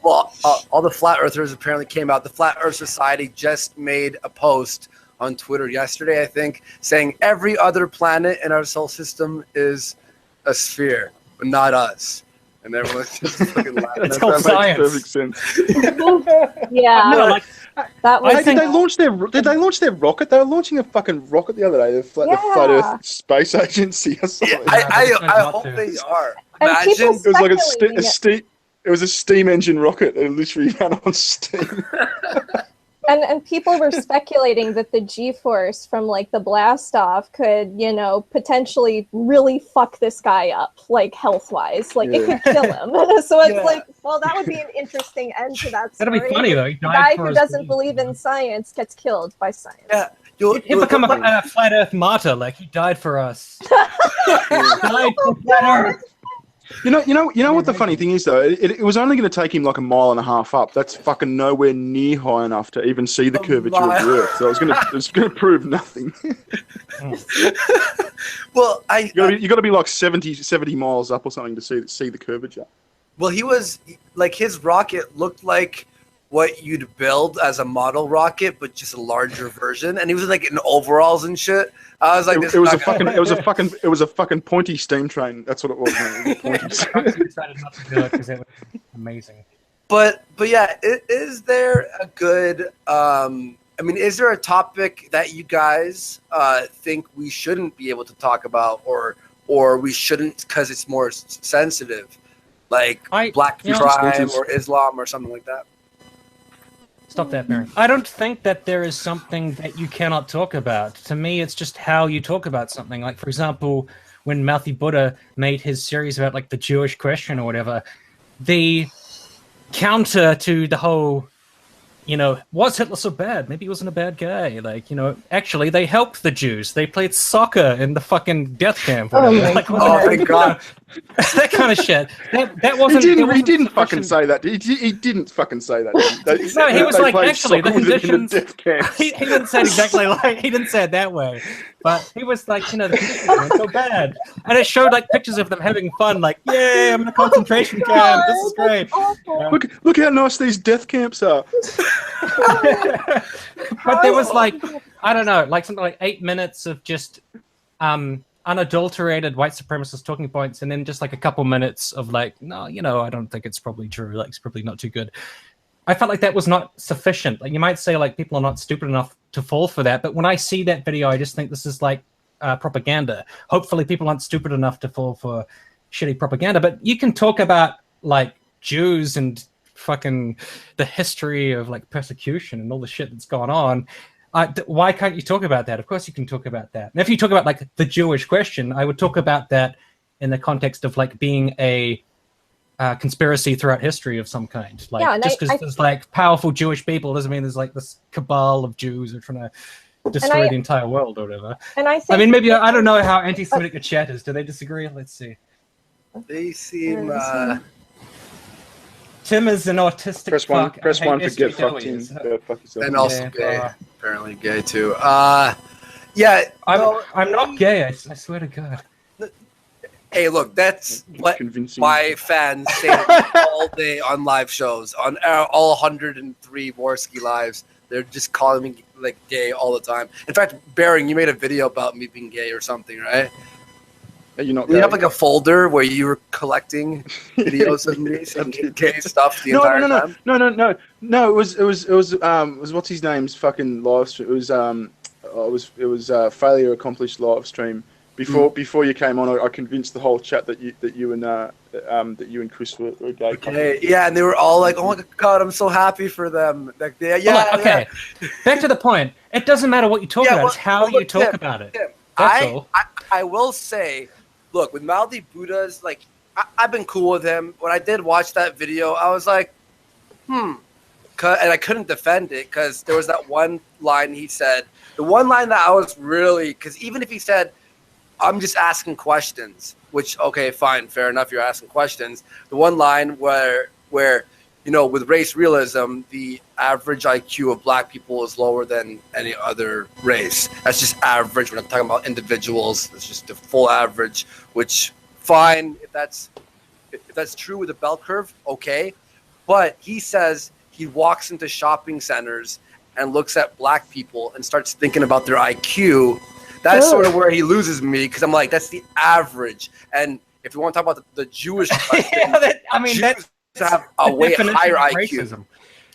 all the flat earthers apparently came out. The Flat Earth Society just made a post on Twitter yesterday, I think, saying every other planet in our solar system is a sphere, but not us. And everyone's just fucking laughing. It's called science. Makes perfect sense. Yeah. No, like, that was did they launch their rocket? They were launching a fucking rocket the other day. The Flat Earth Space Agency or something. Yeah, I hope they are. Imagine it was like it was a steam engine rocket. It literally ran on steam. And people were speculating that the G-force from like the blast off could, you know, potentially really fuck this guy up, like health-wise. Like it could kill him. So it's like, well, that would be an interesting end to that story. That'd be funny though. The guy who doesn't believe in science gets killed by science. Yeah. He'll become a flat Earth martyr, like he died for us. He died for flat Earth. You know what the funny thing is though? It was only going to take him like 1.5 miles up. That's fucking nowhere near high enough to even see the curvature of the Earth. So it's going to prove nothing. Well, you got to be like 70 miles up or something to see the curvature. Well, he was like his rocket looked like what you'd build as a model rocket, but just a larger version. And he was like in overalls and shit. I was like, it was a fucking pointy steam train. That's what it was. Man. It was decided not to do it because it was amazing. But yeah, is there a good? I mean, is there a topic that you guys think we shouldn't be able to talk about, or we shouldn't because it's more sensitive, like black crime or Islam or something like that? Stop that, Baron. I don't think that there is something that you cannot talk about. To me, it's just how you talk about something. Like, for example, when Mouthy Buddha made his series about, like, the Jewish question or whatever, the counter to the whole, you know, was Hitler so bad? Maybe he wasn't a bad guy. Like, you know, actually, they helped the Jews. They played soccer in the fucking death camp. Oh, my God. That kind of shit. That wasn't. He didn't fucking say that. He didn't fucking say that. No, he was like, actually, the conditions. He didn't say it exactly like. He didn't say it that way, but he was like, you know, the conditions weren't so bad, and it showed like pictures of them having fun, like, yeah, I'm in a concentration camp. This is great. Look how nice these death camps are. But there was like, I don't know, like something like 8 minutes of just unadulterated white supremacist talking points, and then just like a couple minutes of like, no, you know, I don't think it's probably true. Like, it's probably not too good. I felt like that was not sufficient. Like, you might say like people are not stupid enough to fall for that, but when I see that video, I just think this is like propaganda. Hopefully, people aren't stupid enough to fall for shitty propaganda. But you can talk about like Jews and fucking the history of like persecution and all the shit that's gone on. Why can't you talk about that? Of course you can talk about that. And if you talk about like the Jewish question, I would talk about that in the context of like being a conspiracy throughout history of some kind. Like, yeah, just because there's like powerful Jewish people doesn't mean there's like this cabal of Jews who are trying to destroy the entire world or whatever. And I mean, maybe I don't know how anti-Semitic the chat is. Do they disagree? Let's see. They seem. Tim is an autistic press one, fuck. Press one to get fucked in. Fuck yourself. And also gay. Apparently gay too. Yeah. I'm not gay. I swear to God. Hey, look, that's what my fans say all day on live shows, on all 103 Warski lives. They're just calling me like gay all the time. In fact, Baring, you made a video about me being gay or something, right? You're not. You have like a folder where you were collecting videos of me saying gay stuff the entire time. No. It was what's his name's fucking live stream. It was failure accomplished live stream. Before you came on, I convinced the whole chat that you and Chris were a gay couple. Okay, yeah, and they were all like, "Oh my god, I'm so happy for them." Like, okay. Back to the point. It doesn't matter what you talk about; it's how you talk about it. That's all. I will say, look, with Mouthy Buddha's, like, I've been cool with him. When I did watch that video, I was like, and I couldn't defend it because there was that one line he said. The one line that I was really, because even if he said, I'm just asking questions, which, okay, fine, fair enough, you're asking questions. The one line where you know, with race realism, the average IQ of black people is lower than any other race. That's just average. We're not talking about individuals. It's just the full average, which, fine, if that's true with the bell curve, okay. But he says he walks into shopping centers and looks at black people and starts thinking about their IQ. That's sort of where he loses me, because I'm like, that's the average. And if you want to talk about the Jewish question, Jews have a way higher IQ. Racism.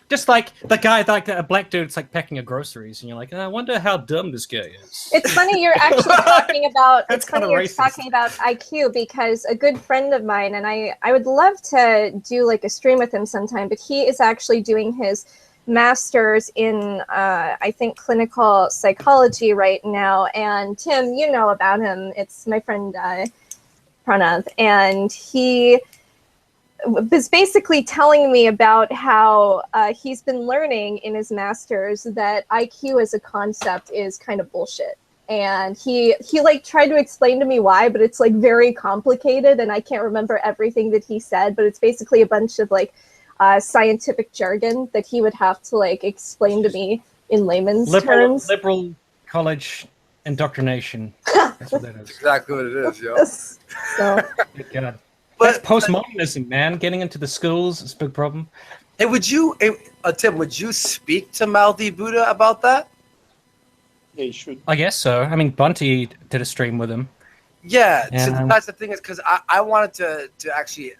Just like the guy, like a black dude, it's like packing your groceries, and you're like, I wonder how dumb this guy is. It's funny you're actually talking about. It's funny you're talking about IQ, because a good friend of mine, and I would love to do like a stream with him sometime, but he is actually doing his master's in I think clinical psychology right now. And Tim, you know about him. It's my friend Pranav, and he was basically telling me about how he's been learning in his master's that IQ as a concept is kind of bullshit. And he like tried to explain to me why, but it's like very complicated, and I can't remember everything that he said, but it's basically a bunch of like scientific jargon that he would have to like explain to me in layman's terms. Liberal college indoctrination. That's what that is. Exactly what it is, yo. So. God. But that's postmodernism, man. Getting into the schools is a big problem. Hey, Tim, would you speak to Mouthy Buddha about that? Yeah, you should. I guess so. I mean, Bunty did a stream with him. Yeah, so that's the thing, is because I wanted to actually,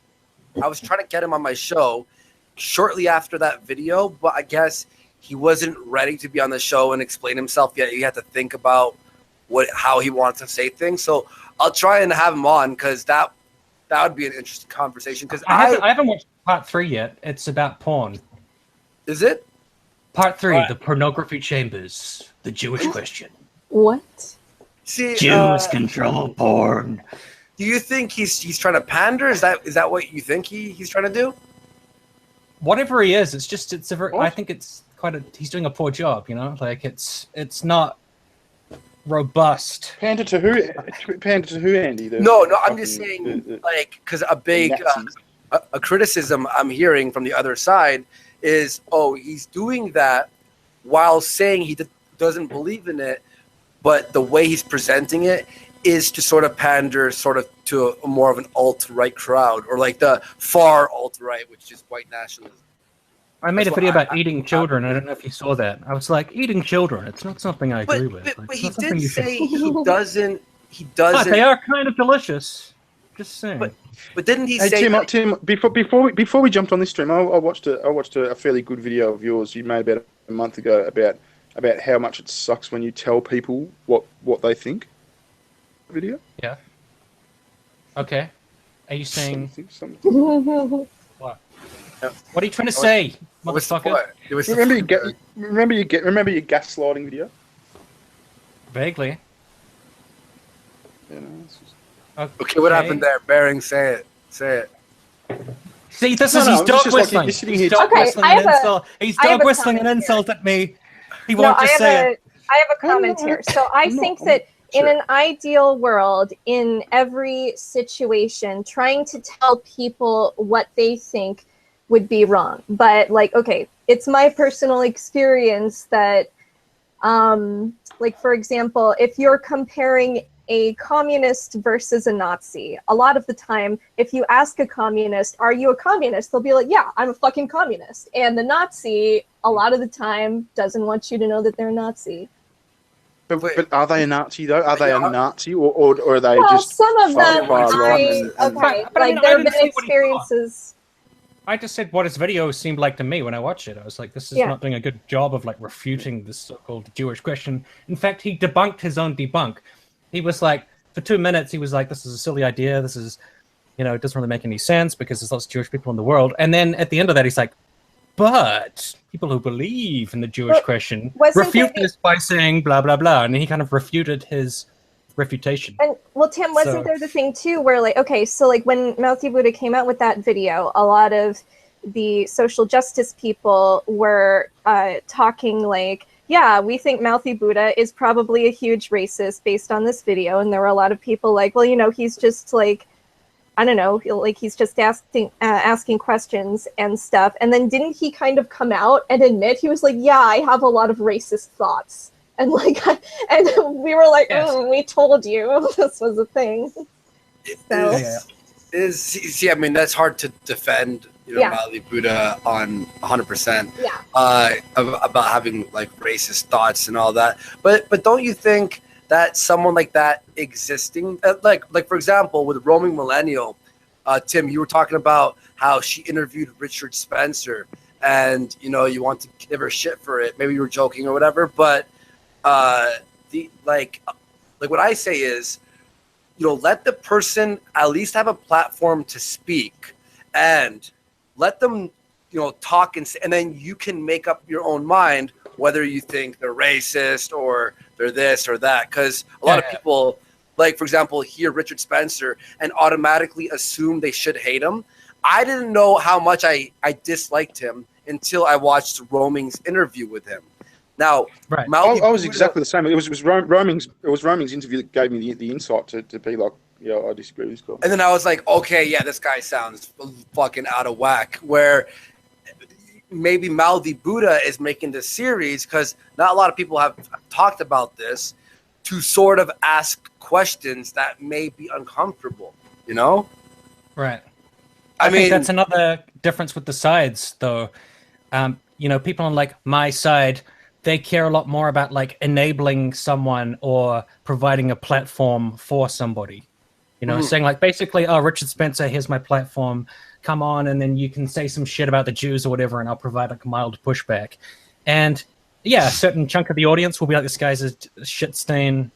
I was trying to get him on my show shortly after that video, but I guess he wasn't ready to be on the show and explain himself yet. He had to think about how he wanted to say things. So I'll try and have him on, because that would be an interesting conversation. Because I haven't watched part 3 yet. It's about porn. Is it? Part 3, the pornography chambers, the Jewish question. What? See, Jews control porn. Do you think he's trying to pander? Is that what you think he's trying to do? Whatever he is, I think it's he's doing a poor job, you know? Like, it's not robust. Pander to who, Andy? No, I'm just saying, like, because a big a criticism I'm hearing from the other side is, he's doing that while saying he doesn't believe in it, but the way he's presenting it is to sort of pander sort of to a more of an alt-right crowd, or like the far alt-right, which is white nationalism. I made a video about eating children. I don't know if you saw that. I was like, eating children, it's not something I agree with. But he did say he doesn't. They are kind of delicious. Just saying. But didn't he say? Tim, before we jumped on this stream, I watched a fairly good video of yours you made about a month ago about how much it sucks when you tell people what they think. Video. Yeah. Okay. Are you saying? What? What are you trying to say, motherfucker? Remember your gaslighting video? Vaguely. Okay, what happened there? Bearing, say it. See, this is his dog whistling. He's dog whistling an insult at me. He won't just say it. I have a comment here. So I think that in an ideal world, in every situation, trying to tell people what they think would be wrong. But like, okay, it's my personal experience that, like, for example, if you're comparing a communist versus a Nazi, a lot of the time, if you ask a communist, are you a communist? They'll be like, yeah, I'm a fucking communist. And the Nazi, a lot of the time, doesn't want you to know that they're a Nazi. But are they a Nazi, though? Are they a Nazi, or are they just... some of them, like, there have been experiences... I just said what his video seemed like to me when I watched it. I was like, this is not doing a good job of, like, refuting this so-called Jewish question. In fact, he debunked his own debunk. He was like, for 2 minutes he was like, "This is a silly idea. This is, it doesn't really make any sense because there's lots of Jewish people in the world." And then at the end of that, he's like, "But people who believe in the Jewish question refute this by saying blah blah blah," and he kind of refuted his refutation. And Tim, wasn't there the thing too where like, okay, so like when Mouthy Buddha came out with that video, a lot of the social justice people were talking like, yeah, we think Mouthy Buddha is probably a huge racist based on this video. And there were a lot of people like, well, he's just like, I don't know, like he's just asking questions and stuff. And then didn't he kind of come out and admit, he was like, yeah, I have a lot of racist thoughts. And like, and we were like, we told you this was a thing. See, I mean, that's hard to defend, Mouthy Buddha on 100%. About having like racist thoughts and all that. But don't you think that someone like that existing, like for example, with Roaming Millennial, Tim, you were talking about how she interviewed Richard Spencer, and you want to give her shit for it. Maybe you were joking or whatever, but what I say is, let the person at least have a platform to speak, and let them, talk, and then you can make up your own mind whether you think they're racist or they're this or that. Because a lot of people, like, for example, hear Richard Spencer and automatically assume they should hate him. I didn't know how much I disliked him until I watched Roaming's interview with him. Now, I was exactly the same. It was Roaming's interview that gave me the insight to be like, yeah, I disagree with this guy. And then I was like, okay, yeah, this guy sounds fucking out of whack. Where maybe Mouthy Buddha is making this series because not a lot of people have talked about this, to sort of ask questions that may be uncomfortable, Right. I mean, think that's another difference with the sides, though. People on like my side, they care a lot more about like enabling someone or providing a platform for somebody. Saying like basically, oh, Richard Spencer, here's my platform. Come on, and then you can say some shit about the Jews or whatever, and I'll provide like a mild pushback. And yeah, a certain chunk of the audience will be like, this guy's a shit stain,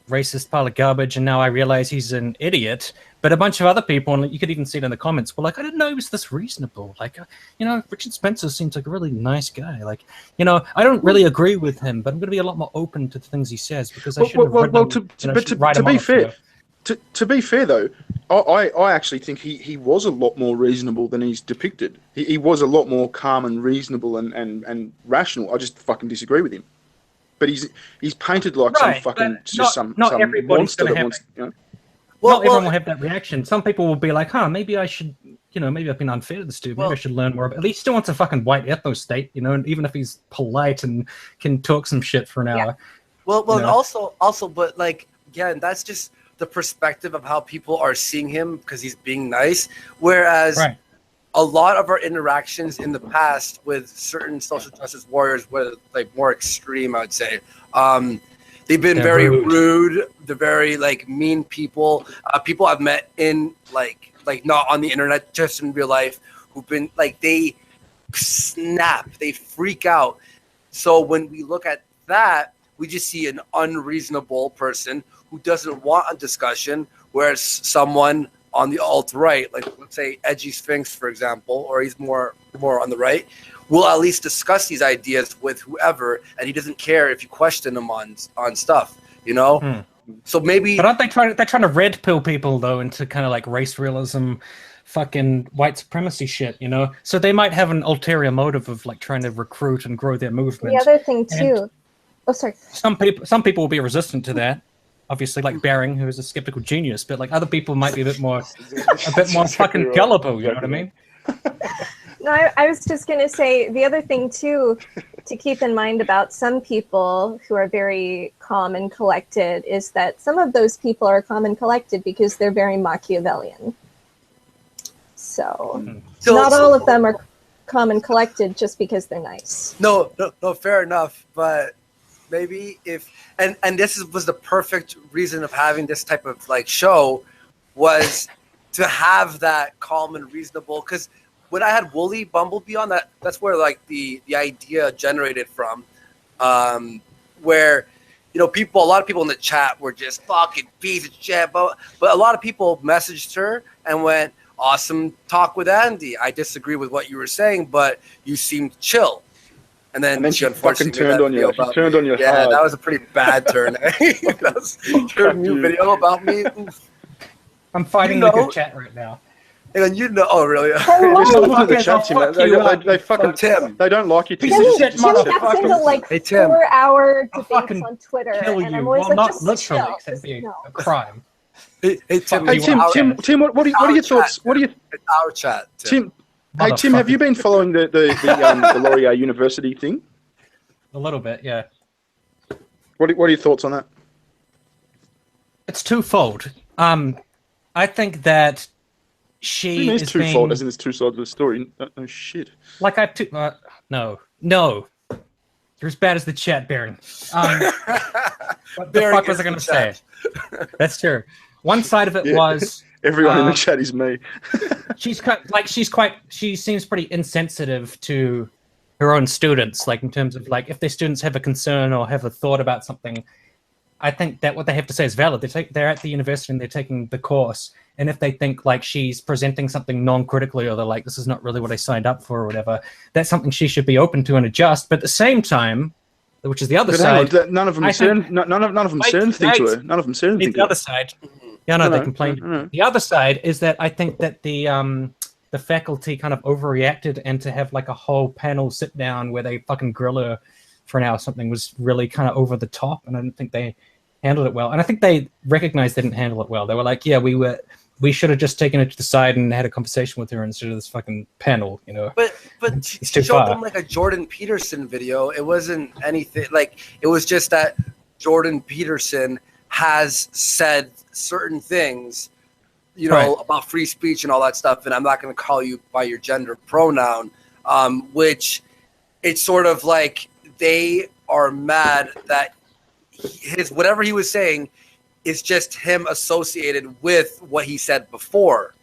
racist pile of garbage, and now I realize he's an idiot. But a bunch of other people, and you could even see it in the comments, were like, I didn't know he was this reasonable. Like, Richard Spencer seems like a really nice guy. Like, I don't really agree with him, but I'm going to be a lot more open to the things he says because I shouldn't To be fair, though, I actually think he was a lot more reasonable than he's depicted. He was a lot more calm and reasonable and rational. I just fucking disagree with him. But he's painted like some fucking some monster that wants. Not everyone will have that reaction. Some people will be like, maybe I should, maybe I've been unfair to this dude. Maybe I should learn more about it. At least he still wants a fucking white ethno state, and even if he's polite and can talk some shit for an hour. And also, but like, again, that's just the perspective of how people are seeing him because he's being nice. Whereas a lot of our interactions in the past with certain social justice warriors were like more extreme, I would say. They've been very rude. They're very like mean people. People I've met in like not on the internet, just in real life, who've been like, they snap, they freak out. So when we look at that, we just see an unreasonable person who doesn't want a discussion, whereas someone on the alt-right, like let's say Edgy Sphinx, for example, or he's more on the right, will at least discuss these ideas with whoever, and he doesn't care if you question him on stuff, So maybe, but aren't they trying to red pill people though into kind of like race realism, fucking white supremacy shit, So they might have an ulterior motive of like trying to recruit and grow their movement. The other thing too. Some people will be resistant to that. Obviously, like Baring, who is a skeptical genius, but like other people might be a bit more fucking gullible. You know what I mean? No, I was just gonna say the other thing too to keep in mind about some people who are very calm and collected is that some of those people are calm and collected because they're very Machiavellian. So not all of them are calm and collected just because they're nice. No, fair enough, but. Maybe if and this was the perfect reason of having this type of like show was to have that calm and reasonable, because when I had Wooly Bumblebee on, that's where like the idea generated from, where a lot of people in the chat were just fucking piece of shit. But a lot of people messaged her and went, awesome talk with Andy. I disagree with what you were saying, but you seemed chill. And then she fucking turned on you. She turned on you Yeah, hard. that was a pretty bad turn. That was your new video about me. I'm fighting the good chat right now. And then oh really? Just look at the chat, Tim. They fucking Tim. They don't like you. Tim gets into like 4-hour debates on Twitter, and I'm always like, just literally, chill. except be a crime. Hey Tim. Tim, what are your thoughts? It's our chat, Tim. Hey Tim, have you been following the Laurier University thing? A little bit, yeah. What are your thoughts on that? It's twofold. I think that she is twofold, as in there's two sides of the story. No shit. Like no. You're as bad as the chat, Baron. What the fuck was I going to say? That's true. One side of it was everyone in the chat is me. She seems pretty insensitive to her own students, like in terms of like if their students have a concern or have a thought about something. I think that what they have to say is valid. They're at the university and they're taking the course. And if they think like she's presenting something non-critically or they're like, this is not really what I signed up for or whatever, that's something she should be open to and adjust. But at the same time, which is the other side. None of them said anything to her. None of them said anything to her. The other side. Yeah, no, they complained. The other side is that I think that the faculty kind of overreacted, and to have like a whole panel sit down where they fucking grill her for an hour or something was really kind of over the top, and I don't think they handled it well. And I think they recognized they didn't handle it well. They were like, yeah, we should have just taken it to the side and had a conversation with her instead of this fucking panel, you know. But she showed them like a Jordan Peterson video. It wasn't anything like, it was just that Jordan Peterson has said certain things, you know, about free speech and all that stuff. And I'm not going to call you by your gender pronoun, which it's sort of like they are mad that whatever he was saying is just him associated with what he said before,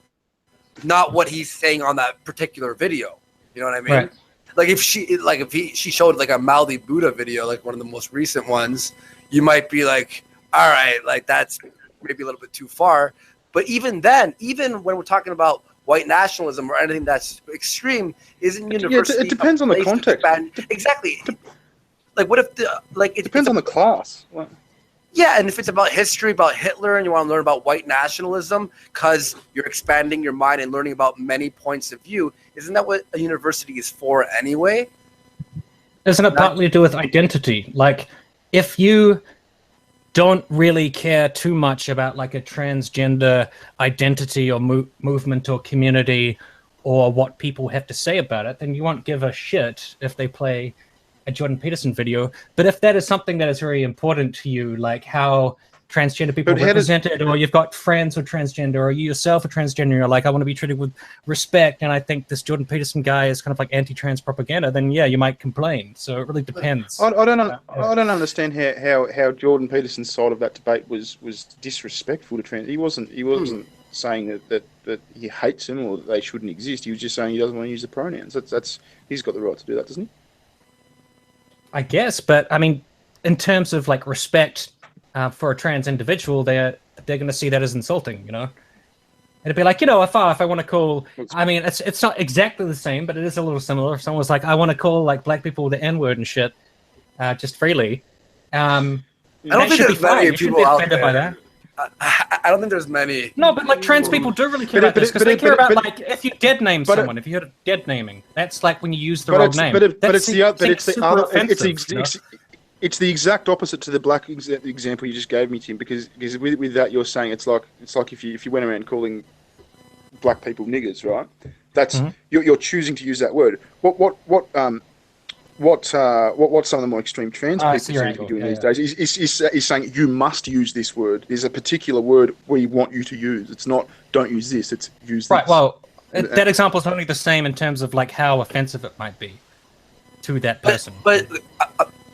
not what he's saying on that particular video. You know what I mean? Right. Like if she showed like a Mouthy Buddha video, like one of the most recent ones, you might be like, all right, like that's maybe a little bit too far. But even then, even when we're talking about white nationalism or anything that's extreme, isn't university? It depends on the context. Exactly. Like what if it depends on the class. What? Yeah, and if it's about history, about Hitler, and you want to learn about white nationalism because you're expanding your mind and learning about many points of view, isn't that what a university is for anyway? Isn't it partly to do with identity? Like, if you don't really care too much about like a transgender identity or movement or community or what people have to say about it, then you won't give a shit if they play a Jordan Peterson video. But if that is something that is very important to you, like how transgender people are represented, or you've got friends who are transgender, or you yourself are transgender, you're like, I want to be treated with respect, and I think this Jordan Peterson guy is kind of like anti-trans propaganda, then yeah, you might complain. So it really depends. I don't understand how Jordan Peterson's side of that debate was disrespectful to trans. He wasn't saying that he hates them or that they shouldn't exist. He was just saying he doesn't want to use the pronouns. That's he's got the right to do that, doesn't he? I guess, but I mean, in terms of like respect for a trans individual, they're going to see that as insulting, you know. It'd be like, you know, if I want to call, I mean, it's not exactly the same, but it is a little similar. If someone was like, I want to call like black people the N-word and shit, just freely. I don't think there's many people out there. By that. I don't think there's many. No, but like trans people do really care about this because they care about like if you dead name someone, if you heard of dead naming, that's like when you use the wrong name. It's the exact opposite to the black example you just gave me, Tim. Because with that you're saying it's like if you went around calling black people niggers, right? That's you're choosing to use that word. What some of the more extreme trans people seem to be doing these days is saying you must use this word. There's a particular word we want you to use. It's not don't use this, it's use this. Right, well, that example is only the same in terms of like how offensive it might be to that person. But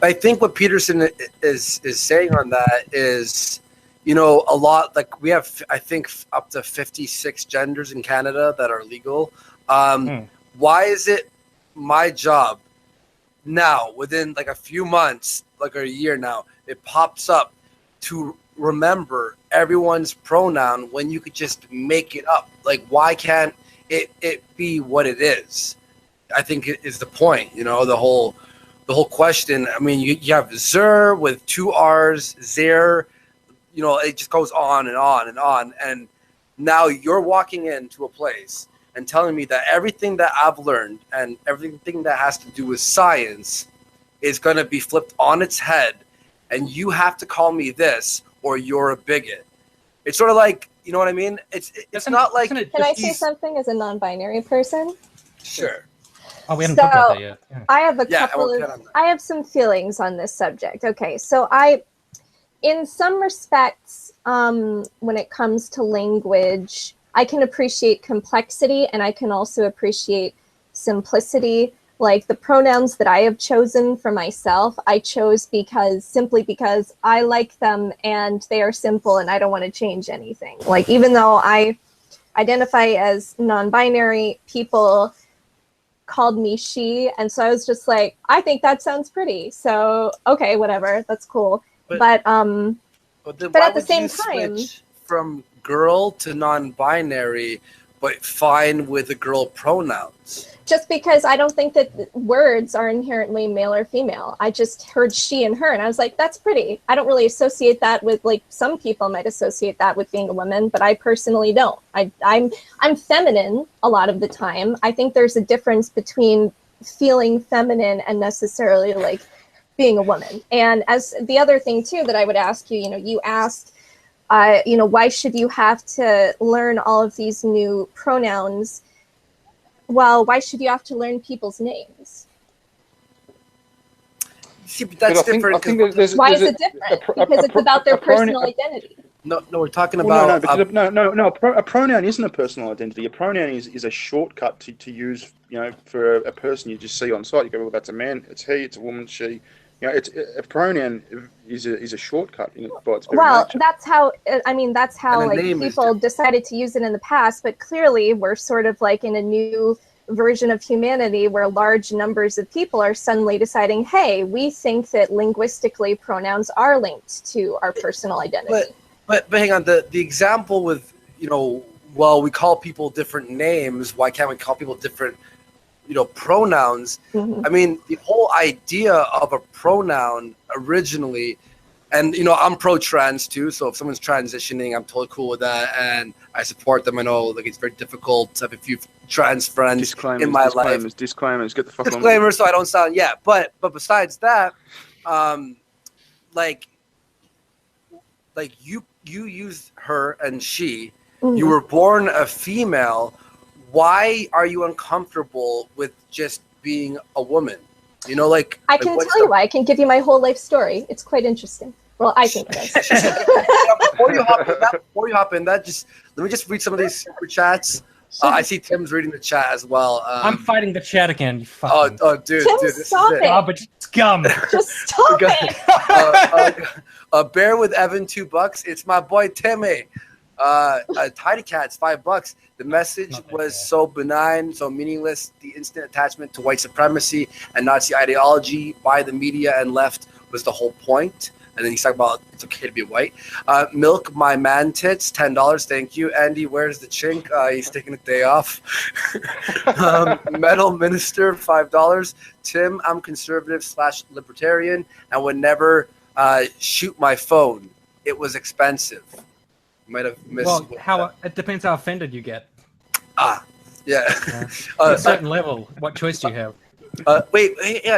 I think what Peterson is saying on that is, you know, a lot, like we have, I think, up to 56 genders in Canada that are legal. Why is it my job now, within like a few months, like a year now, it pops up to remember everyone's pronoun when you could just make it up. Like, why can't it be what it is? I think it is the point, you know, the whole question. I mean, you have Zer with 2 R's, Zer, you know, it just goes on and on and on. And now you're walking into a place and telling me that everything that I've learned and everything that has to do with science is going to be flipped on its head, and you have to call me this or you're a bigot. It's sort of like, you know what I mean? It's not like... Can I say something as a non-binary person? Sure. Oh, we haven't talked about that yet. Yeah. I have some feelings on this subject. Okay, so in some respects, when it comes to language, I can appreciate complexity and I can also appreciate simplicity. Like the pronouns that I have chosen for myself, I chose simply because I like them and they are simple and I don't want to change anything. Like, even though I identify as non-binary, people called me she, and so I was just like, I think that sounds pretty, so okay, whatever, that's cool. But at the same time, from girl to non-binary, but fine with the girl pronouns. Just because I don't think that words are inherently male or female. I just heard she and her, and I was like, that's pretty. I don't really associate that with, like, some people might associate that with being a woman, but I personally don't. I'm feminine a lot of the time. I think there's a difference between feeling feminine and necessarily, like, being a woman. And as the other thing, too, that I would ask you, you asked, why should you have to learn all of these new pronouns? Well, why should you have to learn people's names? See, but that's different. Why is it different? Because it's about their personal identity. No, we're talking about... No, a pronoun isn't a personal identity. A pronoun is a shortcut to use, for a person you just see on site. You go, well, that's a man, it's he, it's a woman, she. It's a pronoun is a shortcut by its very nature. That's how like people decided to use it in the past, but clearly we're sort of like in a new version of humanity where large numbers of people are suddenly deciding, hey, we think that linguistically pronouns are linked to our personal identity. But hang on, the example with, well, we call people different names, why can't we call people different pronouns? Mm-hmm. I mean, the whole idea of a pronoun originally, and I'm pro-trans too, so if someone's transitioning, I'm totally cool with that, and I support them. I know, like, it's very difficult to have a few trans friends in my life. Disclaimers, get the fuck on. Disclaimers, so I don't sound, but besides that, like you use her and she, mm-hmm. You were born a female. Why are you uncomfortable with just being a woman? I can tell you why. I can give you my whole life story. It's quite interesting. Well, I think it is. Before you hop in that, let me just read some of these super chats. I see Tim's reading the chat as well. I'm fighting the chat again. Dude, stop it. Oh, but scum. Just stop it. Bear with Evan, $2. It's my boy Timmy. Tidy Cats, $5. The message was so benign, so meaningless. The instant attachment to white supremacy and Nazi ideology by the media and left was the whole point. And then he's talking about it's okay to be white. Milk my man tits, $10. Thank you. Andy, where's the chink? He's taking a day off. Metal Minister, $5. Tim, I'm conservative/libertarian and would never shoot my phone. It was expensive. Might have missed. Well, it depends how offended you get. Yeah. At a certain level, what choice do you have?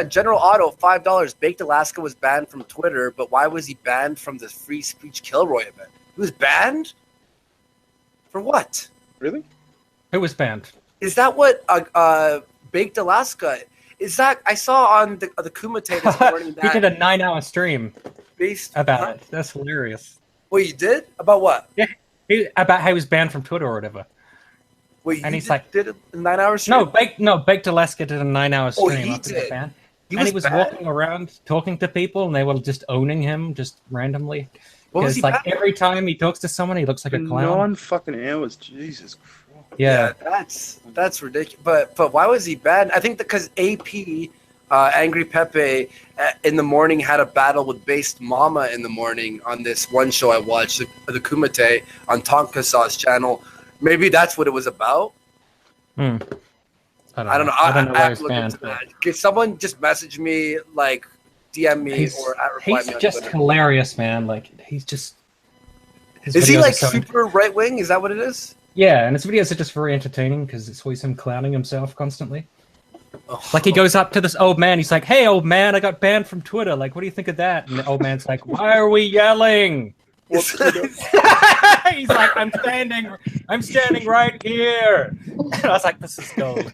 General Auto, $5. Baked Alaska was banned from Twitter, but why was he banned from the Free Speech Kilroy event? He was banned? For what? Really? Who was banned? Is that what Baked Alaska? Is that I saw on the Kumite this morning that he did a 9-hour stream about it. That's hilarious. Well, you did? About what? Yeah, about how he was banned from Twitter or whatever. Wait, and did a 9-hour stream? Baked Alaska did a 9-hour stream after the ban. He was banned? Walking around talking to people, and they were just owning him just randomly. What was he like every time he talks to someone, he looks like a clown. 9 fucking hours, Jesus Christ. Yeah, that's ridiculous. But why was he banned? I think because AP Angry Pepe in the morning had a battle with Based Mama in the morning on this one show I watched, the Kumite on Tonkasa's channel. Maybe that's what it was about. I don't know. I I don't know where it's look banned. into that. Can someone just message me, like DM me or reply he's me on just Twitter? hilarious, man. Like he's just. Is he like super right wing? Is that what it is? Yeah, and his videos are just very entertaining because it's always him clowning himself constantly. Like he goes up to this old man, he's like, "Hey, old man, I got banned from Twitter. Like, what do you think of that?" And the old man's like, "Why are we yelling?" He's like, "I'm standing right here." And I was like, "This is gold."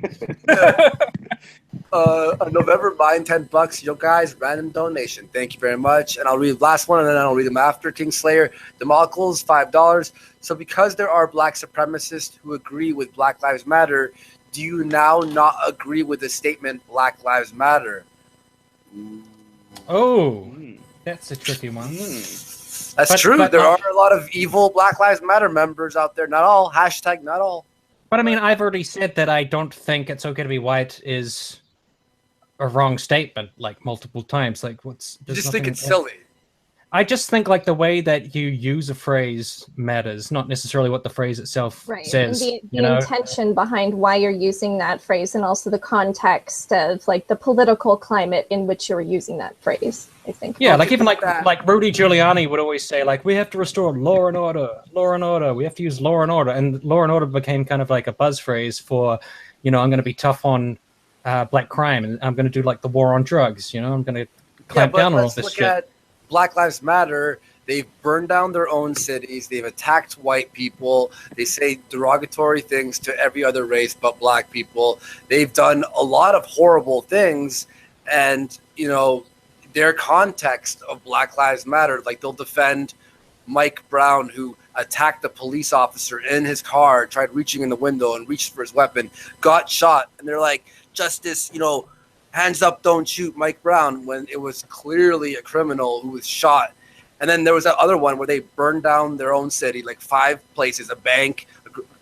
November buying $10. Yo guys, random donation. Thank you very much. And I'll read the last one and then I'll read them after. Kingslayer, Democles, $5. So because there are black supremacists who agree with Black Lives Matter, do you now not agree with the statement Black Lives Matter? Oh, that's a tricky one. That's true. There are a lot of evil Black Lives Matter members out there. Not all. Hashtag not all. But I mean, I've already said that I don't think it's okay to be white is a wrong statement, like multiple times. Like, You just think it's silly. I just think like the way that you use a phrase matters, not necessarily what the phrase itself says. And the intention behind why you're using that phrase, and also the context of like the political climate in which you're using that phrase, I think. Yeah, like even like Rudy Giuliani would always say, like, we have to restore law and order. We have to use law and order, and law and order became kind of like a buzz phrase for, I'm going to be tough on black crime, and I'm going to do like the war on drugs. I'm going to clamp down on all this shit. Black Lives Matter, they've burned down their own cities. They've attacked white people. They say derogatory things to every other race but black people. They've done a lot of horrible things. And, their context of Black Lives Matter, like they'll defend Mike Brown, who attacked a police officer in his car, tried reaching in the window and reached for his weapon, got shot. And they're like, justice, hands up, don't shoot Mike Brown, when it was clearly a criminal who was shot. And then there was that other one where they burned down their own city, like 5 places, a bank,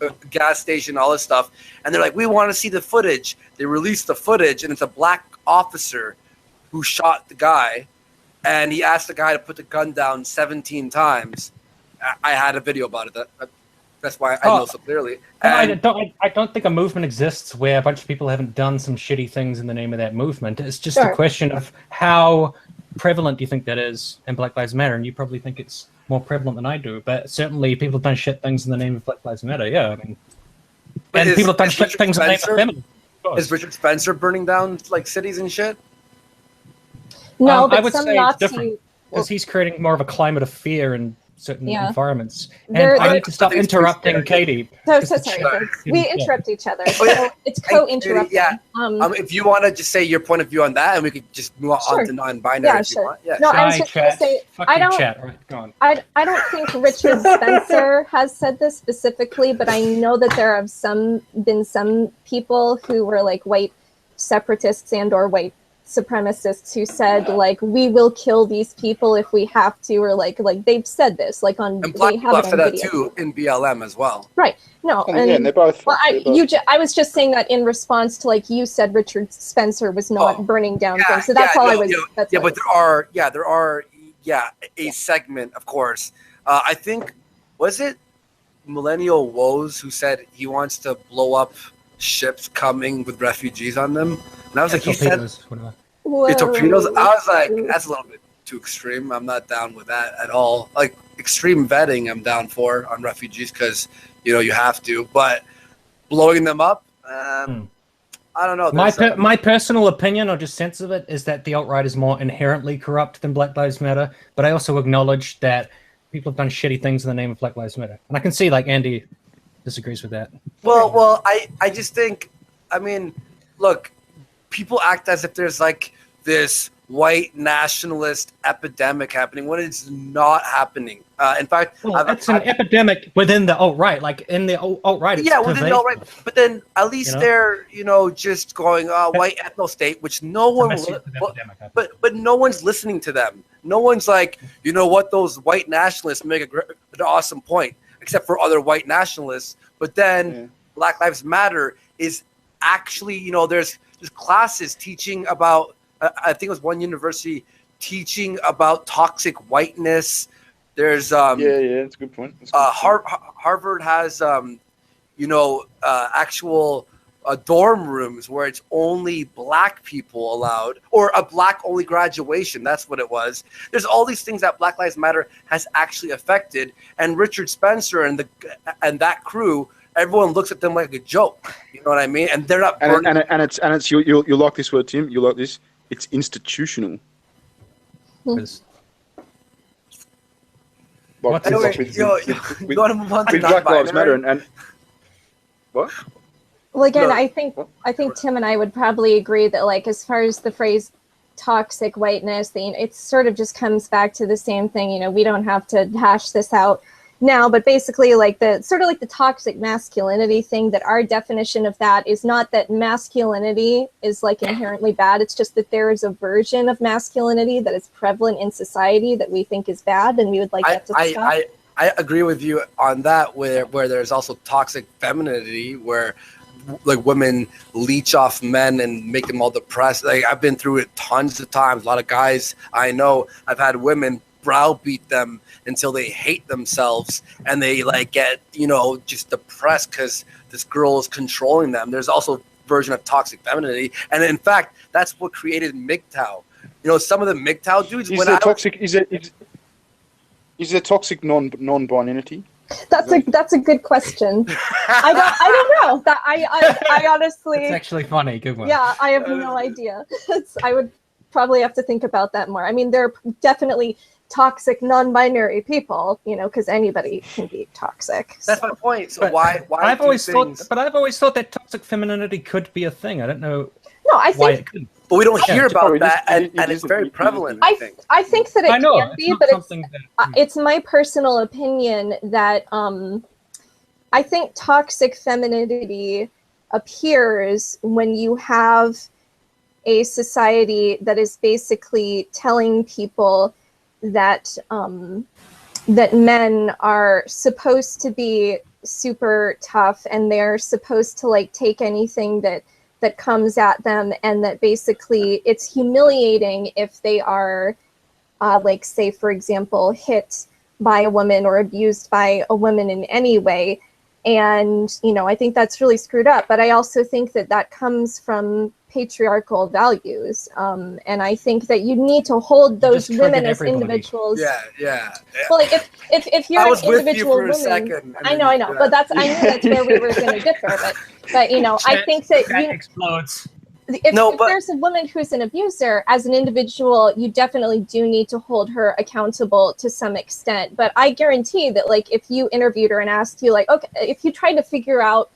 a gas station, all this stuff. And they're like, we want to see the footage. They released the footage, and it's a black officer who shot the guy. And he asked the guy to put the gun down 17 times. I had a video about it. That's why I know so clearly. And I don't think a movement exists where a bunch of people haven't done some shitty things in the name of that movement. It's just a question of how prevalent do you think that is in Black Lives Matter, and you probably think it's more prevalent than I do. But certainly, people have done shit things in the name of Black Lives Matter. Yeah, I mean, and people have done shit things in the name of feminism. Is Richard Spencer burning down like cities and shit? No, but I would some say Nazi, it's different because he's creating more of a climate of fear in certain environments. And I need to stop interrupting Katie. So sorry. We interrupt each other. So it's co-interrupting. Yeah. If you want to just say your point of view on that, and we could just move on to non-binary if you want. Yeah, no, I was just going to say, I don't think Richard Spencer has said this specifically, but I know that there have been some people who were like white separatists and or white supremacists who said like, we will kill these people if we have to, or like they've said this like on, and black people have said that video too in BLM as well, right? No, and they're both. Well, I was just saying that in response to like you said Richard Spencer was not burning down things, so that's all I was. But there are a segment, of course. I think was it Millennial Woes who said he wants to blow up ships coming with refugees on them. And I was like, he said torpedoes. I was like, that's a little bit too extreme. I'm not down with that at all. Like extreme vetting, I'm down for on refugees because you have to. But blowing them up, I don't know. My personal opinion, or just sense of it, is that the alt-right is more inherently corrupt than Black Lives Matter. But I also acknowledge that people have done shitty things in the name of Black Lives Matter, and I can see like Andy disagrees with that. Well, I just think, I mean, look, people act as if there's like this white nationalist epidemic happening when it's not happening. In fact, it's an epidemic within the alt-right, like in the alt-right. Yeah, within the alt-right. But then at least they're, just going white ethno state, which no one, but no one's listening to them. No one's like, what, those white nationalists make an awesome point, except for other white nationalists. But then Black Lives Matter is actually, there's classes teaching about I think it was one university teaching about toxic whiteness. There's yeah, that's a good point. Harvard has actual dorm rooms where it's only black people allowed, or a black only graduation. That's what it was. There's all these things that Black Lives Matter has actually affected, and Richard Spencer and that crew, everyone looks at them like a joke. You know what I mean? And they're not. It's you'll like this word, Tim. You'll like this. It's institutional. With Black Lives Matter and what? Well, again, No. I think Tim and I would probably agree that, like, as far as the phrase toxic whiteness, it sort of just comes back to the same thing. You know, we don't have to hash this out now, but basically, like, the sort of like the toxic masculinity thing, that our definition of that is not that masculinity is like inherently bad. It's just that there is a version of masculinity that is prevalent in society that we think is bad, and we would like that to stop. I agree with you on that, where there's also toxic femininity, where like women leech off men and make them all depressed. Like, I've been through it tons of times. A lot of guys I know, I've had women browbeat them until they hate themselves, and they like get just depressed because this girl is controlling them. There's also a version of toxic femininity, and in fact, that's what created MGTOW. Some of the MGTOW dudes. Is there toxic non-binarity? That's a good question. I don't know. That I honestly. It's actually funny. Good one. Yeah, I have no idea. I would probably have to think about that more. I mean, there are definitely toxic non-binary people, because anybody can be toxic. That's my point. So why I've always thought that toxic femininity could be a thing. I don't know. No, I why think. it couldn't. But we don't hear about that, it and it's very prevalent. I think that it can be, but it's it's my personal opinion that I think toxic femininity appears when you have a society that is basically telling people that that men are supposed to be super tough, and they're supposed to like take anything that comes at them, and that basically it's humiliating if they are like, say, for example, hit by a woman or abused by a woman in any way. And I think that's really screwed up, but I also think that comes from patriarchal values, and I think that you need to hold those women as individuals. Yeah. Well, like if you're an individual woman, a second. I know, but I knew that's where we were going to differ. But I think that explodes. If there's a woman who's an abuser, as an individual, you definitely do need to hold her accountable to some extent. But I guarantee that, like, if you interviewed her and asked you, like, okay, if you tried to figure out,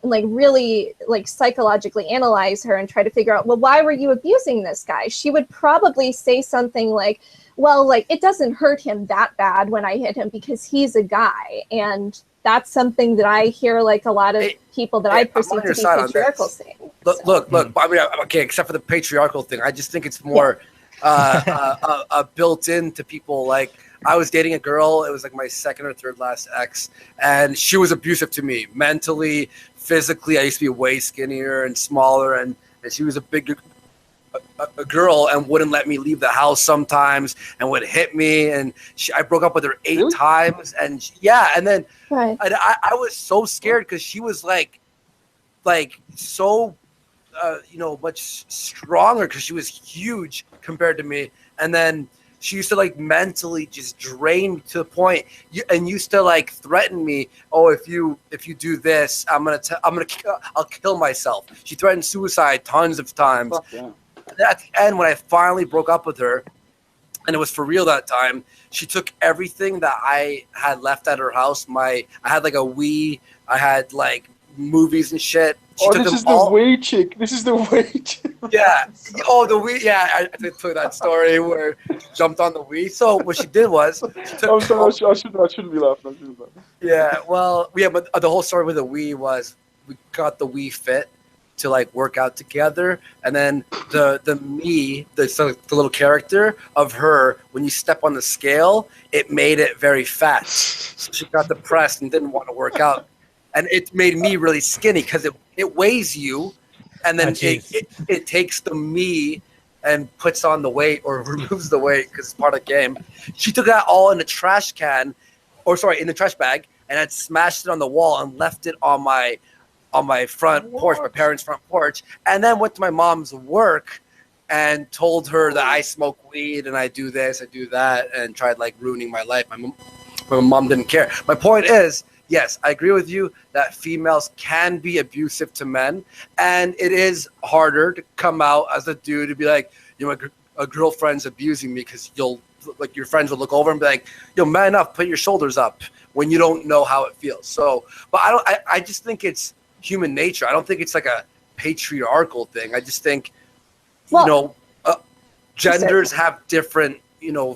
like, really, like, psychologically analyze her and try to figure out, well, why were you abusing this guy? She would probably say something like, well, like, it doesn't hurt him that bad when I hit him because he's a guy. And that's something that I hear, like, a lot of people that I perceive to be patriarchal saying. Look. I mean, okay, except for the patriarchal thing, I just think it's more built into people. Like, I was dating a girl. It was like my second or third last ex, and she was abusive to me mentally, physically. I used to be way skinnier and smaller, and she was a bigger a girl and wouldn't let me leave the house sometimes and would hit me. And I broke up with her 8 times. And and then I was so scared because she was like so, much stronger because she was huge compared to me. And then she used to like mentally just drain me to the point and used to like threaten me. Oh, if you do this, I'll kill myself. She threatened suicide tons of times. Fuck yeah. At the end, when I finally broke up with her, and it was for real that time, she took everything that I had left at her house. I had like a Wii, I had like movies and shit. This is the Wii chick. This is the Wii chick. Yeah. Oh, the Wii. Yeah, I took that story where she jumped on the Wii. So what she did was, she took. I'm sorry, I shouldn't be laughing. Yeah. Well, but the whole story with the Wii was we got the Wii Fit to like work out together, and then the little character of her, when you step on the scale, it made it very fat. So she got depressed and didn't want to work out, and it made me really skinny because it weighs you, and then it takes the me and puts on the weight or removes the weight because it's part of the game. She took that all in a trash can, in the trash bag, and had smashed it on the wall and left it on my front porch, my parents' front porch, and then went to my mom's work and told her that I smoke weed and I do this, I do that, and tried like ruining my life. My mom didn't care. My point is, yes, I agree with you that females can be abusive to men, and it is harder to come out as a dude to be like, a girlfriend's abusing me, because your friends will look over and be like, man up, put your shoulders up, when you don't know how it feels. So, but I just think it's human nature. I don't think it's like a patriarchal thing. I just think, genders have different,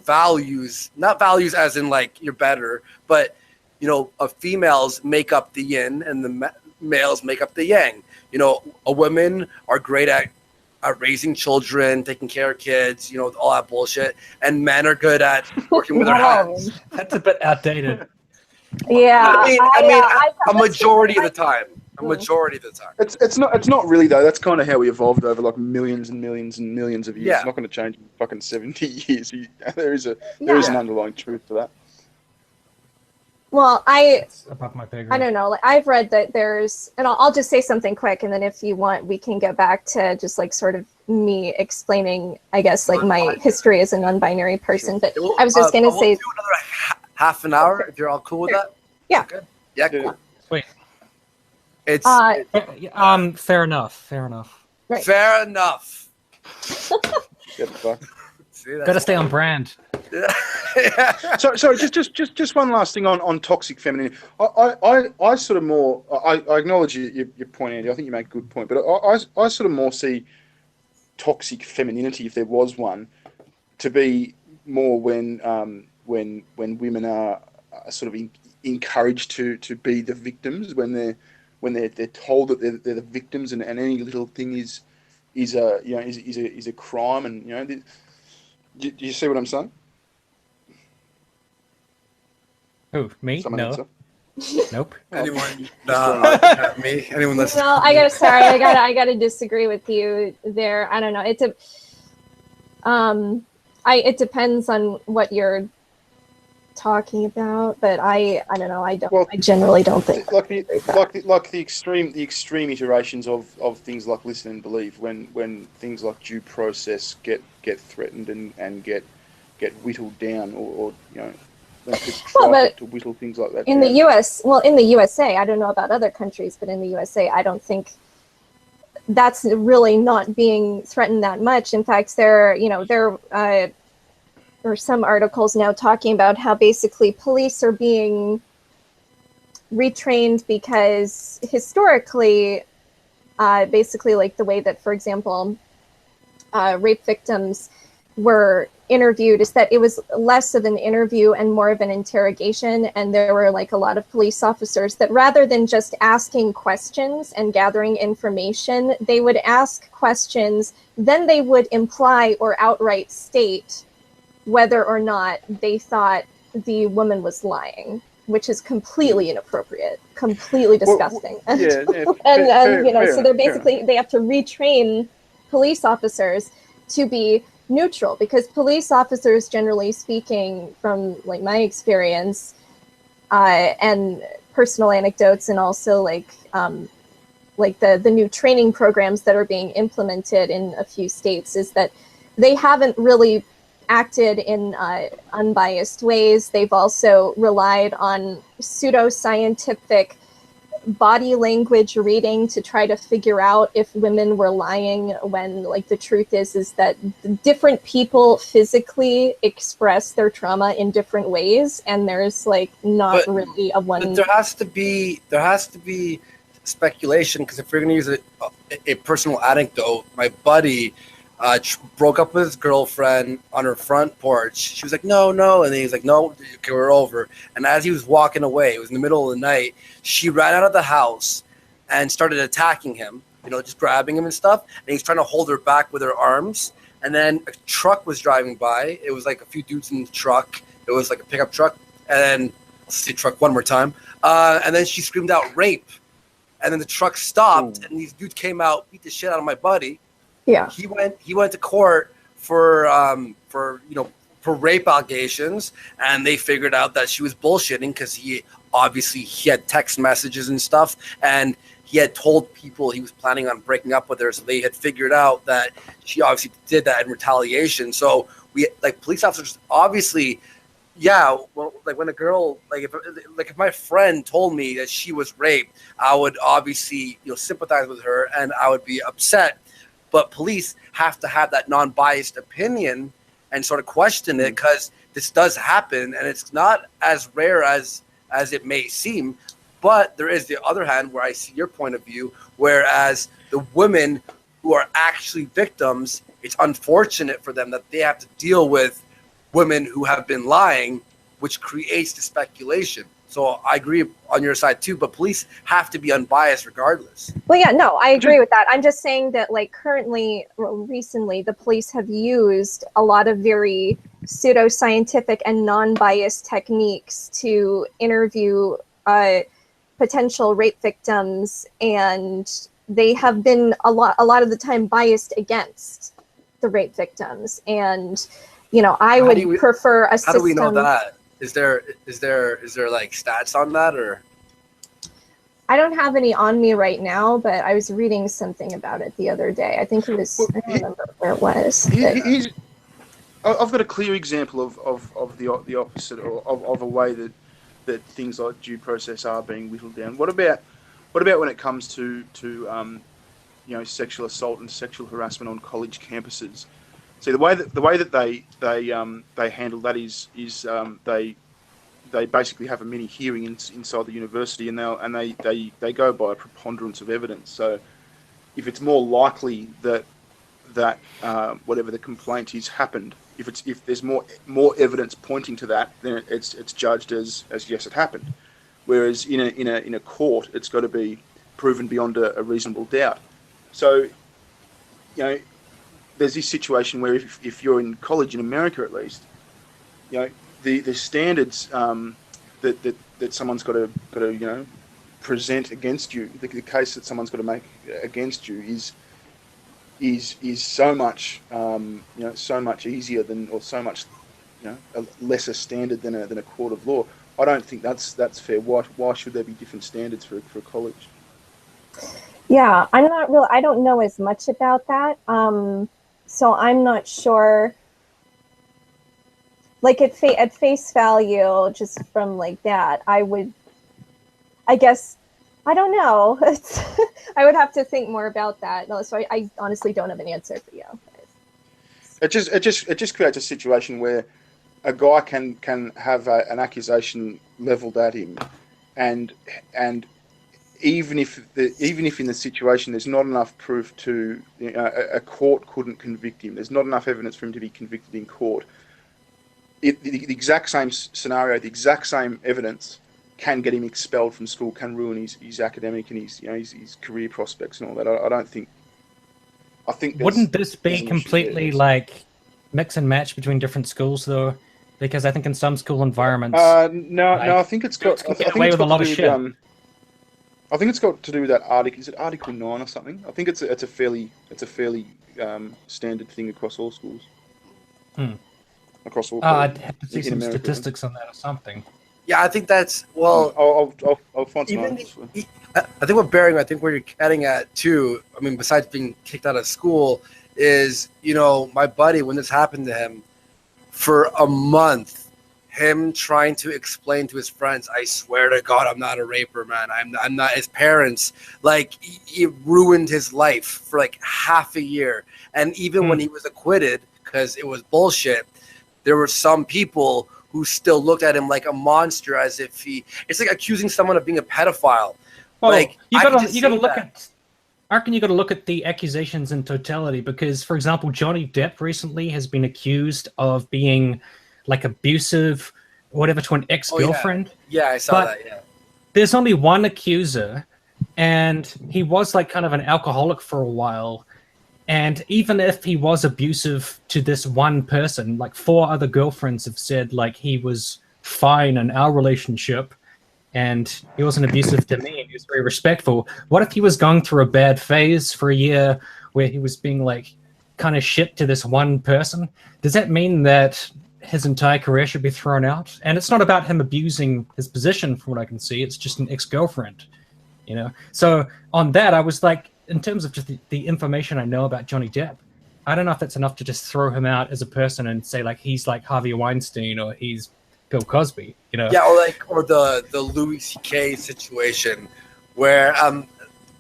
values, not values as in like you're better, but, females make up the yin and the males make up the yang. A women are great at raising children, taking care of kids, all that bullshit. And men are good at working with their hands. That's a bit outdated. Yeah. I mean, a majority of the time. A majority of the time. It's not really though. That's kind of how we evolved over like millions and millions and millions of years. Yeah. It's not going to change in fucking 70 years. There is an underlying truth to that. Well, Above my pay grade. I don't know. Like, I've read that there's, and I'll just say something quick, and then if you want, we can get back to just like sort of me explaining, I guess, like my history as a non-binary person. But I was just gonna say, we'll do another half an hour if you're all cool with that. Yeah. Okay. Yeah. Cool. Sweet. It's fair enough. Right. Fair enough. Get the fuck. Got to stay on brand. Yeah. So just one last thing on toxic femininity. I sort of more I acknowledge your point, Andy. I think you make a good point, but I sort of more see toxic femininity, if there was one, to be more when women are sort of encouraged to be the victims, when they're told that they're the victims, and any little thing is a crime, and do you see what I'm saying? Who, me? Someone No. answer? Nope. Anyone? Not me. Anyone listening? well, I gotta disagree with you there. I don't know. It depends on what you're talking about, but I don't know. I generally don't think like the extreme iterations of things like listen and believe, when things like due process get threatened and get whittled down, or to whittle things like that in down. in the USA, I don't know about other countries, but in the USA, I don't think that's really not being threatened that much. In fact, there are some articles now talking about how basically police are being retrained, because historically, basically like the way that, for example, rape victims were interviewed is that it was less of an interview and more of an interrogation. And there were like a lot of police officers that, rather than just asking questions and gathering information, they would ask questions, then they would imply or outright state whether or not they thought the woman was lying, which is completely inappropriate, completely disgusting. So they're basically, they have to retrain police officers to be neutral, because police officers, generally speaking, from like my experience and personal anecdotes, and also like the new training programs that are being implemented in a few states, is that they haven't really acted in unbiased ways. They've also relied on pseudoscientific body language reading to try to figure out if women were lying, when like the truth is that different people physically express their trauma in different ways, and there's like not really a one. But there has to be speculation, because if we're going to use a personal anecdote, my buddy broke up with his girlfriend on her front porch. She was like, no, and then he's like, no, okay, we're over. And as he was walking away, it was in the middle of the night, she ran out of the house and started attacking him, just grabbing him and stuff. And he's trying to hold her back with her arms. And then a truck was driving by. It was like a few dudes in the truck. It was like a pickup truck. And then, I'll say truck one more time. And then she screamed out rape. And then the truck stopped, and these dudes came out, beat the shit out of my buddy. Yeah. He went to court for rape allegations, and they figured out that she was bullshitting because he had text messages and stuff, and he had told people he was planning on breaking up with her, so they had figured out that she obviously did that in retaliation. So police officers obviously, well, like when a girl, if my friend told me that she was raped, I would obviously sympathize with her and I would be upset. But police have to have that non-biased opinion and sort of question it, because this does happen and it's not as rare as it may seem. But there is the other hand where I see your point of view, whereas the women who are actually victims, it's unfortunate for them that they have to deal with women who have been lying, which creates the speculation. So I agree on your side too, but police have to be unbiased regardless. Well, yeah, no, I agree with that. I'm just saying that recently, the police have used a lot of very pseudoscientific and non-biased techniques to interview potential rape victims, and they have been a lot of the time biased against the rape victims. And I would prefer a system. How do we know that? Is there like stats on that, or? I don't have any on me right now, but I was reading something about it the other day. I think it was. I don't remember where it was. I've got a clear example of the opposite, or of a way that things like due process are being whittled down. What about when it comes to sexual assault and sexual harassment on college campuses? See, the way that they handle that is they basically have a mini hearing inside the university, and they go by a preponderance of evidence. So if it's more likely that whatever the complaint is happened, if there's more evidence pointing to that, then it's judged as yes, it happened. Whereas in a court, it's got to be proven beyond a reasonable doubt. So there's this situation where if you're in college in America, at least, the standards that someone's got to present against you, the case that someone's got to make against you is so much so much easier than, or so much a lesser standard than a court of law. I don't think that's fair. Why should there be different standards for college? Yeah, I don't know as much about that. So I'm not sure. Like at face value, just from like that, I guess, I don't know. I would have to think more about that. No, so I honestly don't have an answer for you. It just creates a situation where a guy can have an accusation leveled at him, and even if in the situation there's not enough proof to a court couldn't convict him. There's not enough evidence for him to be convicted in court. The exact same scenario, the exact same evidence can get him expelled from school, can ruin his academic and his career prospects and all that. I think wouldn't this be completely like mix and match between different schools though? Because I think in some school environments, no, I think it's got. I think away with a lot of shit. I think it's got to do with that article. Is it Article 9 or something? I think it's a fairly standard thing across all schools. Across all. I'd have to see some statistics on that or something. Yeah, I think that's well. I'll find some. I think where you're getting at too. I mean, besides being kicked out of school, is my buddy, when this happened to him, for a month, him trying to explain to his friends, I swear to God, I'm not a raper, man. I'm not. His parents, like, it ruined his life for like half a year. And even when he was acquitted, because it was bullshit, there were some people who still looked at him like a monster, as if it's like accusing someone of being a pedophile. Well, like, you gotta look at. I reckon you got to look at the accusations in totality, because, for example, Johnny Depp recently has been accused of being like abusive, or whatever, to an ex-girlfriend. Oh, yeah, I saw that. Yeah, there's only one accuser, and he was like kind of an alcoholic for a while. And even if he was abusive to this one person, like 4 other girlfriends have said like he was fine in our relationship, and he wasn't abusive to me, and he was very respectful. What if he was going through a bad phase for a year where he was being like kind of shit to this one person, does that mean that his entire career should be thrown out? And it's not about him abusing his position, from what I can see. It's just an ex-girlfriend, you know? So on that, I was like, in terms of just the information I know about Johnny Depp, I don't know if that's enough to just throw him out as a person and say, like, he's like Harvey Weinstein or he's Bill Cosby, you know? Yeah, or the Louis C.K. situation where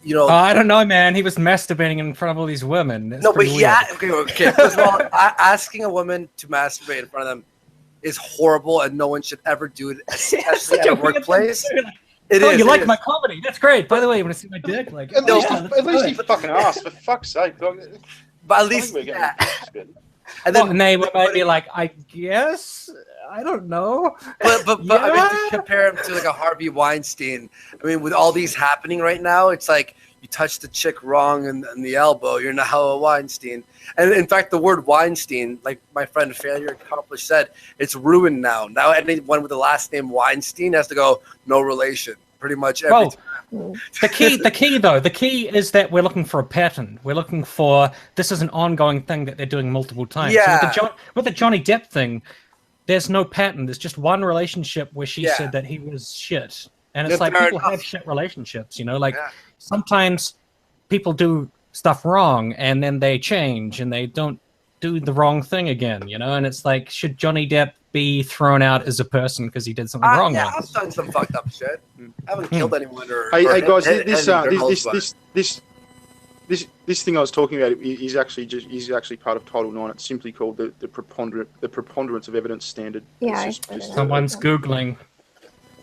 you know, I don't know, man. He was masturbating in front of all these women. That's no, but weird. yeah, okay. First of all, asking a woman to masturbate in front of them is horrible, and no one should ever do it, especially at a workplace. You like my comedy? That's great. By the way, you want to see my dick? Like, at least he fucking asked, for fuck's sake. But at least, yeah. And then they would maybe like, I guess. I don't know. But I mean, to compare him to like a Harvey Weinstein, I mean, with all these happening right now, it's like you touch the chick wrong in the elbow, you're now a Weinstein. And in fact, the word Weinstein, like my friend Failure Accomplished said, it's ruined now. Now anyone with the last name Weinstein has to go, no relation. Pretty much every time. The key is that we're looking for a pattern. We're looking for, this is an ongoing thing that they're doing multiple times. Yeah. So with the Johnny Depp thing, there's no pattern. There's just one relationship where she said that he was shit. And it's like people have shit relationships, you know? Like sometimes people do stuff wrong and then they change and they don't do the wrong thing again, you know? And it's like, should Johnny Depp be thrown out as a person because he did something wrong? Yeah, I've done some fucked up shit. I haven't killed anyone or... Hey guys, this thing I was talking about is actually part of Title IX. It's simply called the preponderance of evidence standard. Yeah, someone's googling.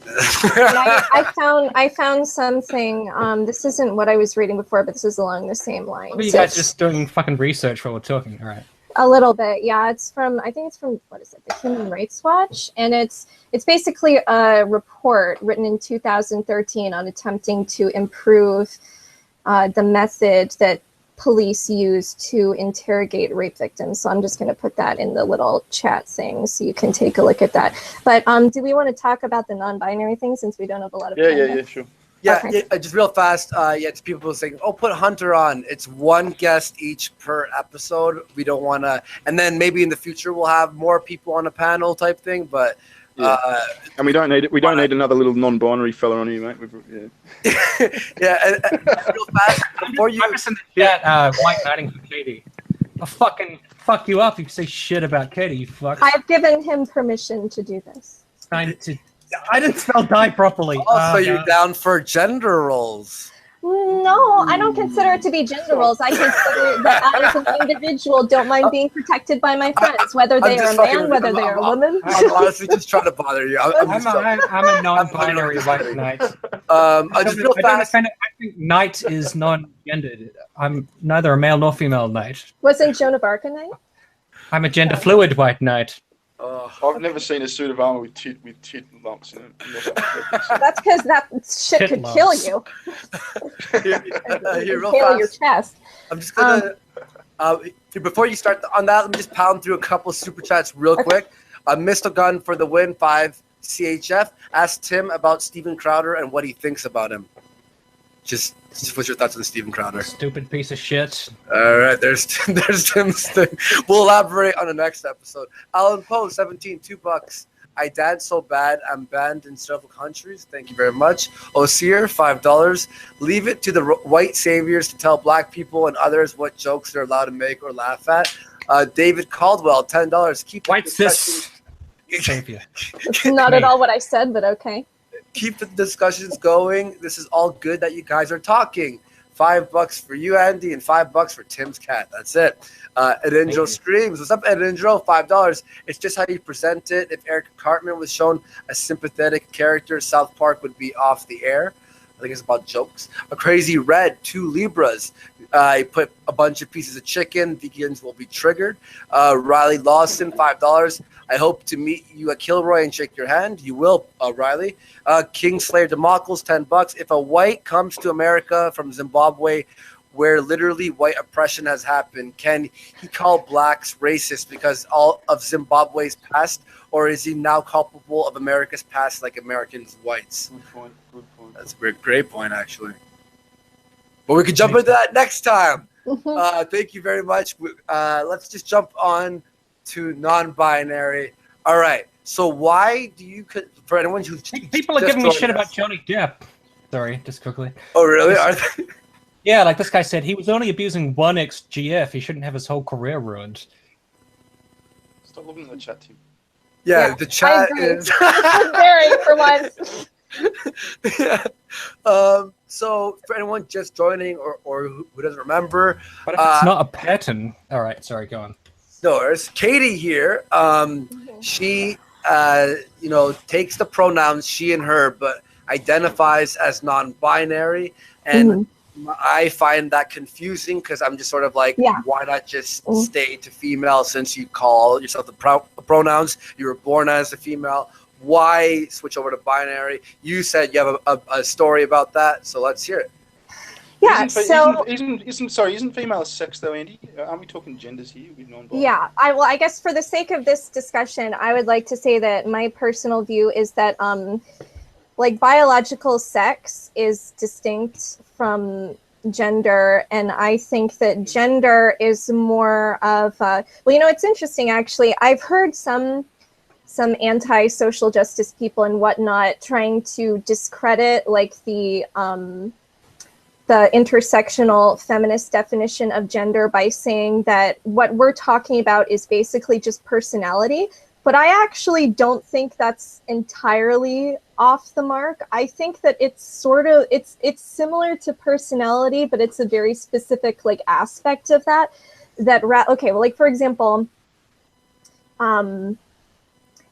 I found something. This isn't what I was reading before, but this is along the same lines. What are you guys just doing fucking research while we're talking? All right. A little bit, yeah. I think it's from what is it, the Human Rights Watch, and it's basically a report written in 2013 on attempting to improve the method that police use to interrogate rape victims. So I'm just going to put that in the little chat thing so you can take a look at that. But do we want to talk about the non-binary thing since we don't have a lot of time? Yeah, sure. Yeah, okay. Just real fast. It's people saying, "Oh, put Hunter on." It's one guest each per episode. We don't want to, and then maybe in the future we'll have more people on a panel type thing. But and we don't need it. We don't need another little non-binary fella on here, mate. And real fast before you. White knighting for Katie. I'll fucking fuck you up if you say shit about Katie. You fuck. I've given him permission to do this. I didn't spell die properly. So you're down for gender roles? No, I don't consider it to be gender roles. I consider that I, as an individual, don't mind being protected by my friends, whether they are a man, whether they are a woman. I'm honestly just trying to bother you. I'm a non-binary white knight. I just real fast. I think knight is non-gendered. I'm neither a male nor female knight. Wasn't Joan of Arc a knight? I'm a gender-fluid white knight. I've never seen a suit of armor with tit lumps in it. That's because that shit could kill you. Kill your chest. I'm just gonna. Before you start on that, let me just pound through a couple super chats real quick. Mr. Gunn for the win 5 CHF. Asked Tim about Steven Crowder and what he thinks about him. Just what's your thoughts on Steven Crowder? Stupid piece of shit. All right, there's Tim's thing. We'll elaborate on the next episode. Alan Poe, 17, $2. I dance so bad I'm banned in several countries. Thank you very much. Osir, $5. Leave it to the white saviors to tell black people and others what jokes they're allowed to make or laugh at. David Caldwell, $10. Keep white cis savior. It's not at all what I said, but okay. Keep the discussions going. This is all good that you guys are talking. $5 for you, Andy, and $5 for Tim's cat. That's it. Edindro Streams. What's up, Edindro? $5. It's just how you present it. If Eric Cartman was shown a sympathetic character, South Park would be off the air. I think it's about jokes. A Crazy Red, 2 Libras. I put a bunch of pieces of chicken. Vegans will be triggered. Riley Lawson, $5. I hope to meet you at Kilroy and shake your hand. You will, Riley. Kingslayer Democles, $10. If a white comes to America from Zimbabwe, where literally white oppression has happened, can he call blacks racist because all of Zimbabwe's past, or is he now culpable of America's past like Americans whites? Good point. That's a great point, actually. But we could jump into that next time. Thank you very much. Let's just jump on to non-binary. All right. So why do you, for anyone who people are giving me shit about Johnny Depp. Sorry, just quickly. Oh, really? Are they? Yeah, like this guy said, he was only abusing one ex-GF. He shouldn't have his whole career ruined. Stop looking at the chat, Tim. Yeah, the chat is very for once. Yeah. So for anyone just joining or who doesn't remember, but if it's not a pattern. All right, sorry, go on. No, there's Katie here. She, takes the pronouns she and her, but identifies as non-binary, and I find that confusing because I'm just sort of like, why not just stay to female since you call yourself the pronouns? You were born as a female. Why switch over to binary? You said you have a story about that, so let's hear it. Yeah, isn't female a sex though, Andy? Aren't we talking genders here? Yeah, I guess for the sake of this discussion, I would like to say that my personal view is that like biological sex is distinct from gender, and I think that gender is more of it's interesting actually. I've heard some anti-social justice people and whatnot trying to discredit like the intersectional feminist definition of gender by saying that what we're talking about is basically just personality. But I actually don't think that's entirely off the mark. I think that it's sort of, it's similar to personality, but it's a very specific like aspect of that. Okay, well, like for example,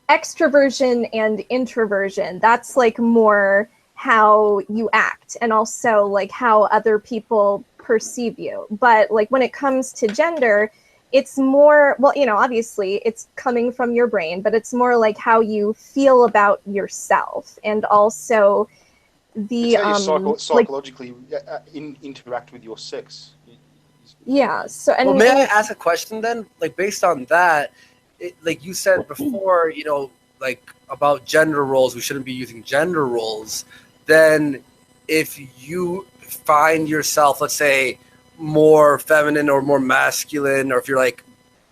extroversion and introversion, that's like more how you act and also like how other people perceive you. But like when it comes to gender, it's more, well, obviously it's coming from your brain, but it's more like how you feel about yourself, and also the psychologically interact with your sex. Yeah. So, and well, may I ask a question then? Like based on that, like you said before, like about gender roles, we shouldn't be using gender roles. Then, if you find yourself, let's say, more feminine or more masculine, or if you're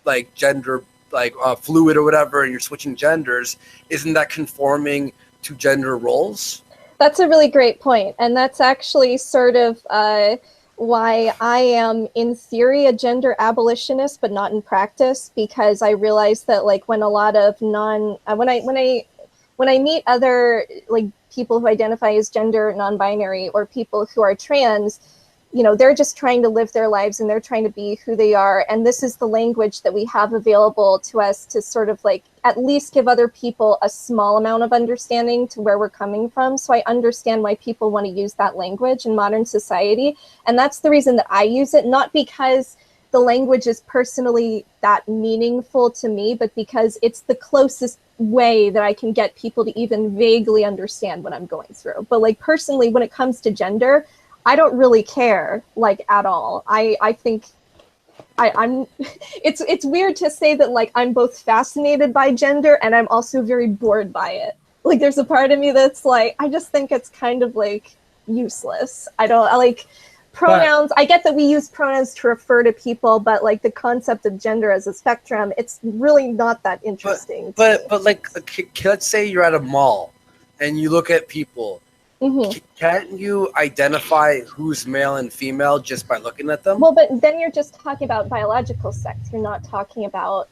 like gender fluid or whatever, and you're switching genders, isn't that conforming to gender roles? That's a really great point, and that's actually sort of why I am in theory a gender abolitionist but not in practice, because I realize that like when a lot of when I meet other like people who identify as gender non-binary or people who are trans, they're just trying to live their lives and they're trying to be who they are. And this is the language that we have available to us to sort of like at least give other people a small amount of understanding to where we're coming from. So I understand why people want to use that language in modern society. And that's the reason that I use it, not because the language is personally that meaningful to me, but because it's the closest way that I can get people to even vaguely understand what I'm going through. But like personally, when it comes to gender, I don't really care, like, at all. I think I'm it's weird to say that like I'm both fascinated by gender and I'm also very bored by it. Like there's a part of me that's like, I just think it's kind of like useless. I like pronouns. I get that we use pronouns to refer to people, but like the concept of gender as a spectrum, it's really not that interesting. But like, let's say you're at a mall and you look at people. Mm-hmm. Can't you identify who's male and female just by looking at them? Well, but then you're just talking about biological sex. You're not talking about,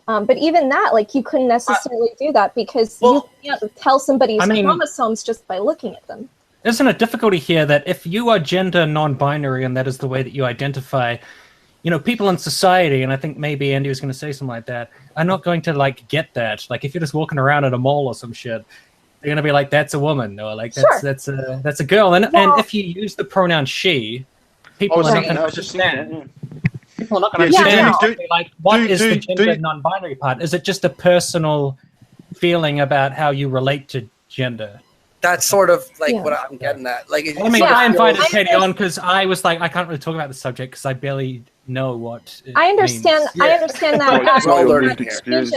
but even that, like you couldn't necessarily do that because you can't tell somebody's chromosomes just by looking at them. Isn't a difficulty here that if you are gender non-binary and that is the way that you identify, people in society, and I think maybe Andy was going to say something like that, are not going to like get that. Like if you're just walking around at a mall or some shit, they're going to be like, that's a woman, or like that's a girl. And if you use the pronoun she, people are not going to understand. People are not going to understand. Like, what is the gender non-binary part? Is it just a personal feeling about how you relate to gender? That's sort of like what I'm getting at. Like, I invited Katie on because I was like, I can't really talk about the subject because I barely know what it I understand. means. I understand that.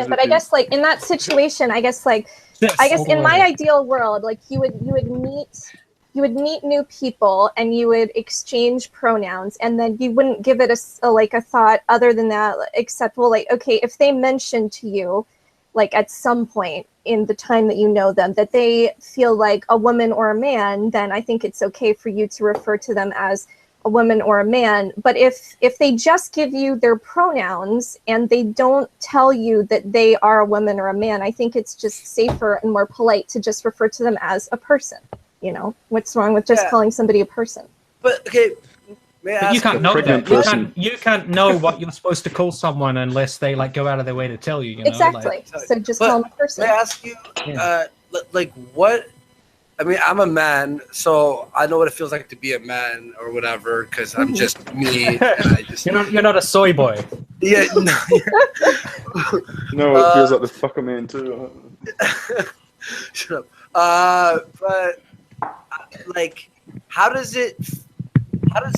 But I guess like in that situation, I guess in my ideal world, like you would meet you would meet new people and you would exchange pronouns, and then you wouldn't give it a thought other than that, except, well, like, okay, if they mention to you, like at some point in the time that you know them, that they feel like a woman or a man, then I think it's okay for you to refer to them as a woman or a man. But if they just give you their pronouns and they don't tell you that they are a woman or a man, I think it's just safer and more polite to just refer to them as a person. You know, what's wrong with just calling somebody a person? But okay, may I ask you can't know that. You can't know what you're supposed to call someone unless they like go out of their way to tell you. You know? Exactly. So just call them a person. May I ask you, like, what? I mean, I'm a man, so I know what it feels like to be a man or whatever, because I'm just me. And I just, you're not a soy boy. Yeah, no. No, it feels like the fucker man too. Shut up. But like, how does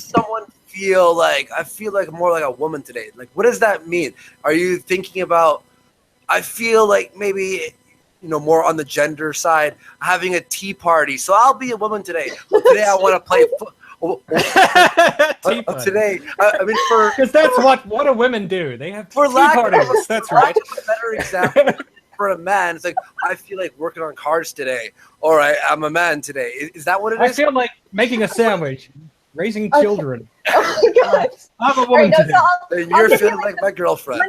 someone feel like? I feel like more like a woman today. Like, what does that mean? Are you thinking about? I feel like maybe, you know, more on the gender side, having a tea party. So I'll be a woman today. Well, today I want to play today. I mean, because that's what do women do? They have tea parties. That's right. A better example for a man, it's like, I feel like working on cars today. All right, I'm a man today. Is that what it is? I feel like making a sandwich, raising children. Oh my God. I'm a woman today. You're feeling like my girlfriend.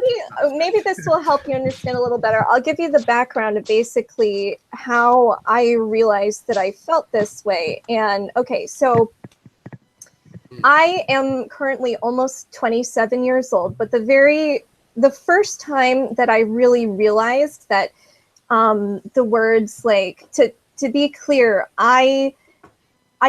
Maybe this will help you understand a little better. I'll give you the background of basically how I realized that I felt this way. And okay, so I am currently almost 27 years old, but the first time that I really realized that the words, like, to be clear, I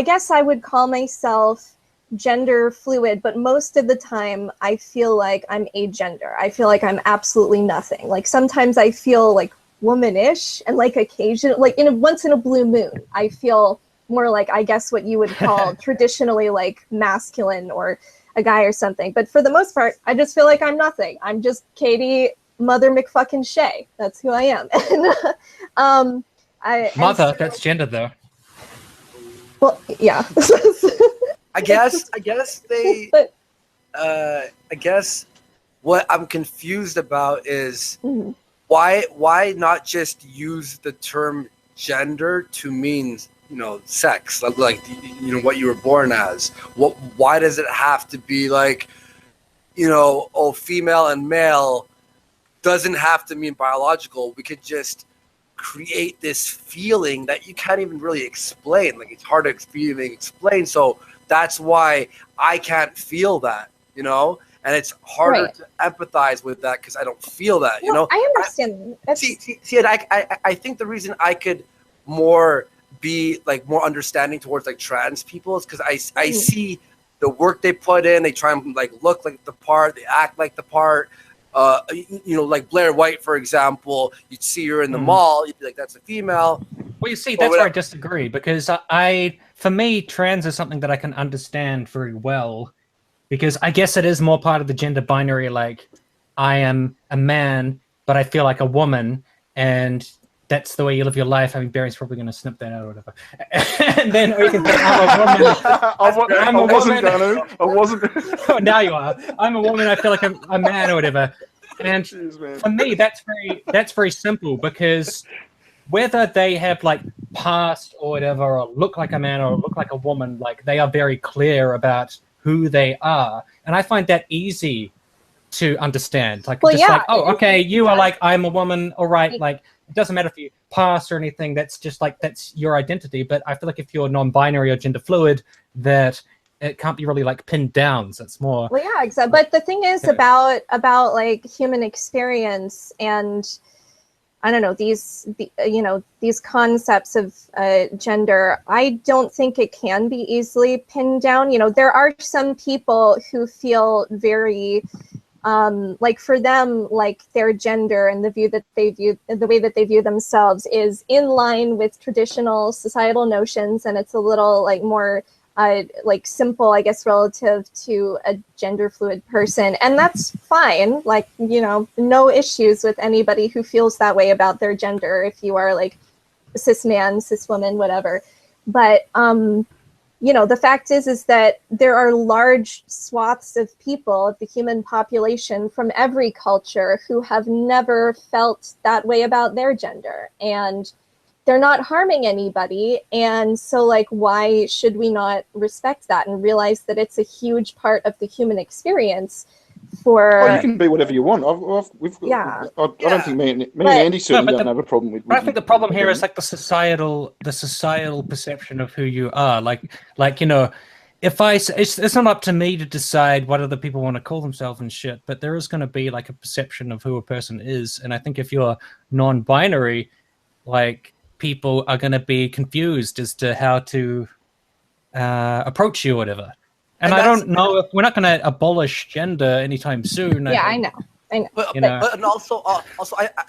guess I would call myself gender fluid, but most of the time I feel like I'm agender. I feel like I'm absolutely nothing. Like sometimes I feel like womanish, and like occasionally, like once in a blue moon, I feel more like, I guess, what you would call traditionally like masculine or a guy or something. But for the most part, I just feel like I'm nothing. I'm just Katie Mother McFucking Shay. That's who I am. And that's gender though. Well, yeah. I guess they. But, I guess what I'm confused about is why not just use the term gender to mean, you know, sex, like you know, what you were born as. Why does it have to be like, you know, female and male doesn't have to mean biological? We could just create this feeling that you can't even really explain. Like, it's hard to even explain. So that's why I can't feel that, you know, and it's harder to empathize with that because I don't feel that, you know. I understand. I think the reason I could be more understanding towards like trans people is because I see the work they put in. They try and like look like the part, they act like the part. You know, like Blair White, for example, you'd see her in the mall, you'd be like, that's a female. Well, you see, that's where I disagree, because for me, trans is something that I can understand very well, because I guess it is more part of the gender binary, like, I am a man, but I feel like a woman, and that's the way you live your life. I mean, Barry's probably going to snip that out or whatever. And then we can say, I'm a woman. I wasn't. Oh, now you are. I'm a woman. I feel like I'm a man or whatever. And for me, that's very simple, because whether they have like past or whatever, or look like a man or look like a woman, like they are very clear about who they are. And I find that easy to understand. Like, well, like, oh, okay, you are like, I'm a woman. All right. Like, it doesn't matter if you pass or anything. That's just like, that's your identity. But I feel like if you're non-binary or gender fluid, that it can't be really like pinned down. So it's more. Well, yeah, exactly. But the thing is about like human experience and, I don't know, these concepts of gender, I don't think it can be easily pinned down. You know, there are some people who feel very, like for them, like their gender and the way that they view themselves is in line with traditional societal notions, and it's a little like more like simple, I guess, relative to a gender fluid person. And that's fine. Like, you know, no issues with anybody who feels that way about their gender. If you are like a cis man, cis woman, whatever. But the fact is that there are large swaths of people, of the human population from every culture, who have never felt that way about their gender, and they're not harming anybody. And so, like, why should we not respect that and realize that it's a huge part of the human experience? Well, you can be whatever you want. I don't think me and Andy certainly don't have a problem with. I think the problem here is like the societal perception of who you are. Like if it's not up to me to decide what other people want to call themselves and shit, but there is going to be like a perception of who a person is, and I think if you're non-binary, like, people are going to be confused as to how to approach you or whatever. And I don't know if we're not going to abolish gender anytime soon. Yeah, I know. But also,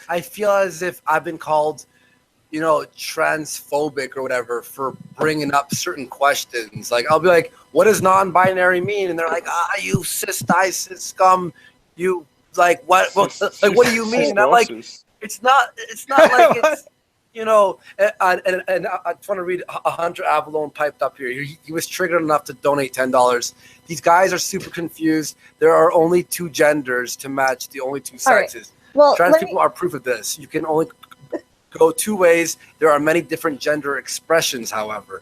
I feel as if I've been called, transphobic or whatever for bringing up certain questions. Like, I'll be like, "What does non-binary mean?" And they're like, "You cis scum. You like what? What do you mean?" And I'm like, "It's not like it's." And I just want to read Hunter Avalon piped up here. He was triggered enough to donate $10. These guys are super confused. There are only two genders to match the only two sexes. Right. Well, trans people are proof of this. You can only go two ways. There are many different gender expressions, however.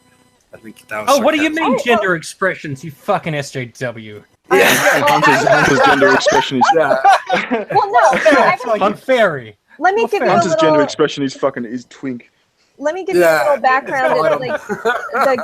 I think that was what do you mean gender expressions, you fucking SJW? Yeah. Hunter's gender expression is... Well, no. I'm fairy. Let me give you a little... Hunter's gender expression is twink. Let me give you a little background,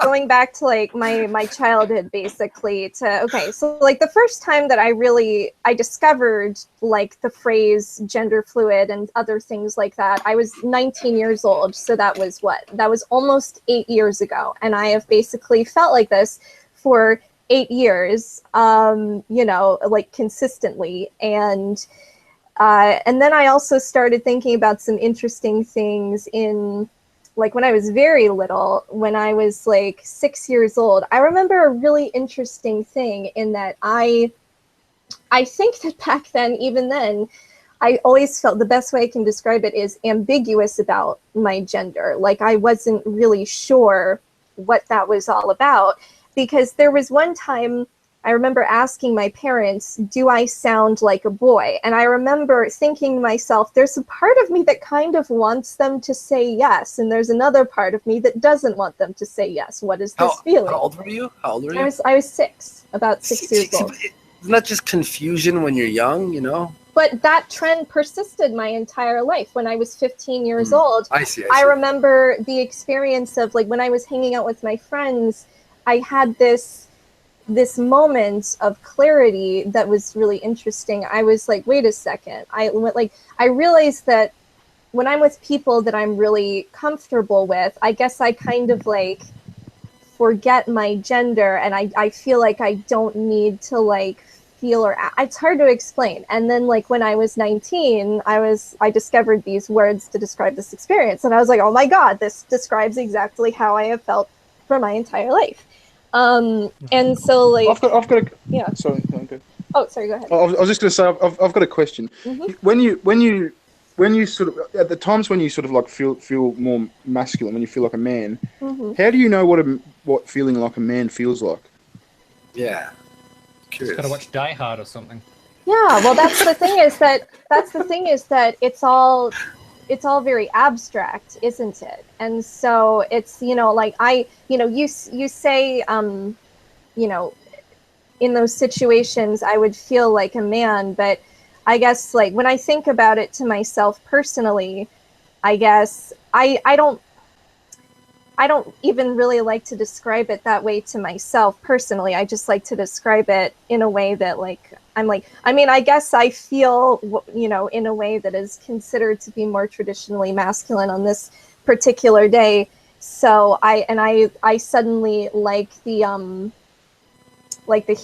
going back to like my childhood, basically. So like the first time that I discovered like the phrase gender fluid and other things like that, I was 19 years old. So that was almost 8 years ago, and I have basically felt like this for 8 years, like consistently. And then I also started thinking about some interesting things in, like, when I was very little, when I was like 6 years old. I remember a really interesting thing in that I think that back then, even then, I always felt the best way I can describe it is ambiguous about my gender. Like, I wasn't really sure what that was all about, because there was one time I remember asking my parents, do I sound like a boy? And I remember thinking to myself, there's a part of me that kind of wants them to say yes, and there's another part of me that doesn't want them to say yes. What is this feeling? How old were you? I was 6, about 6 years old. Isn't that just confusion when you're young, But that trend persisted my entire life. When I was 15 years old, I see. I remember the experience of, like, when I was hanging out with my friends, I had this moment of clarity that was really interesting. I was like, wait a second. I realized that when I'm with people that I'm really comfortable with, I guess I kind of like forget my gender, and I feel like I don't need to like feel or it's hard to explain. And then like when I was 19, I discovered these words to describe this experience, and I was like, oh my God, this describes exactly how I have felt for my entire life. And so like I've got a yeah. Sorry, okay. Oh, sorry, go ahead. I was just going to say I've got a question. Mm-hmm. When you sort of at the times when you sort of like feel more masculine, when you feel like a man, how do you know what feeling like a man feels like? Yeah, curious. Just gotta watch Die Hard or something. Yeah, well, that's the thing is that it's all very abstract, isn't it? And so it's, like you say, in those situations, I would feel like a man, but I guess like when I think about it to myself personally, I guess I don't even really like to describe it that way to myself personally. I just like to describe it in a way that I guess I feel, in a way that is considered to be more traditionally masculine on this particular day. So I suddenly like the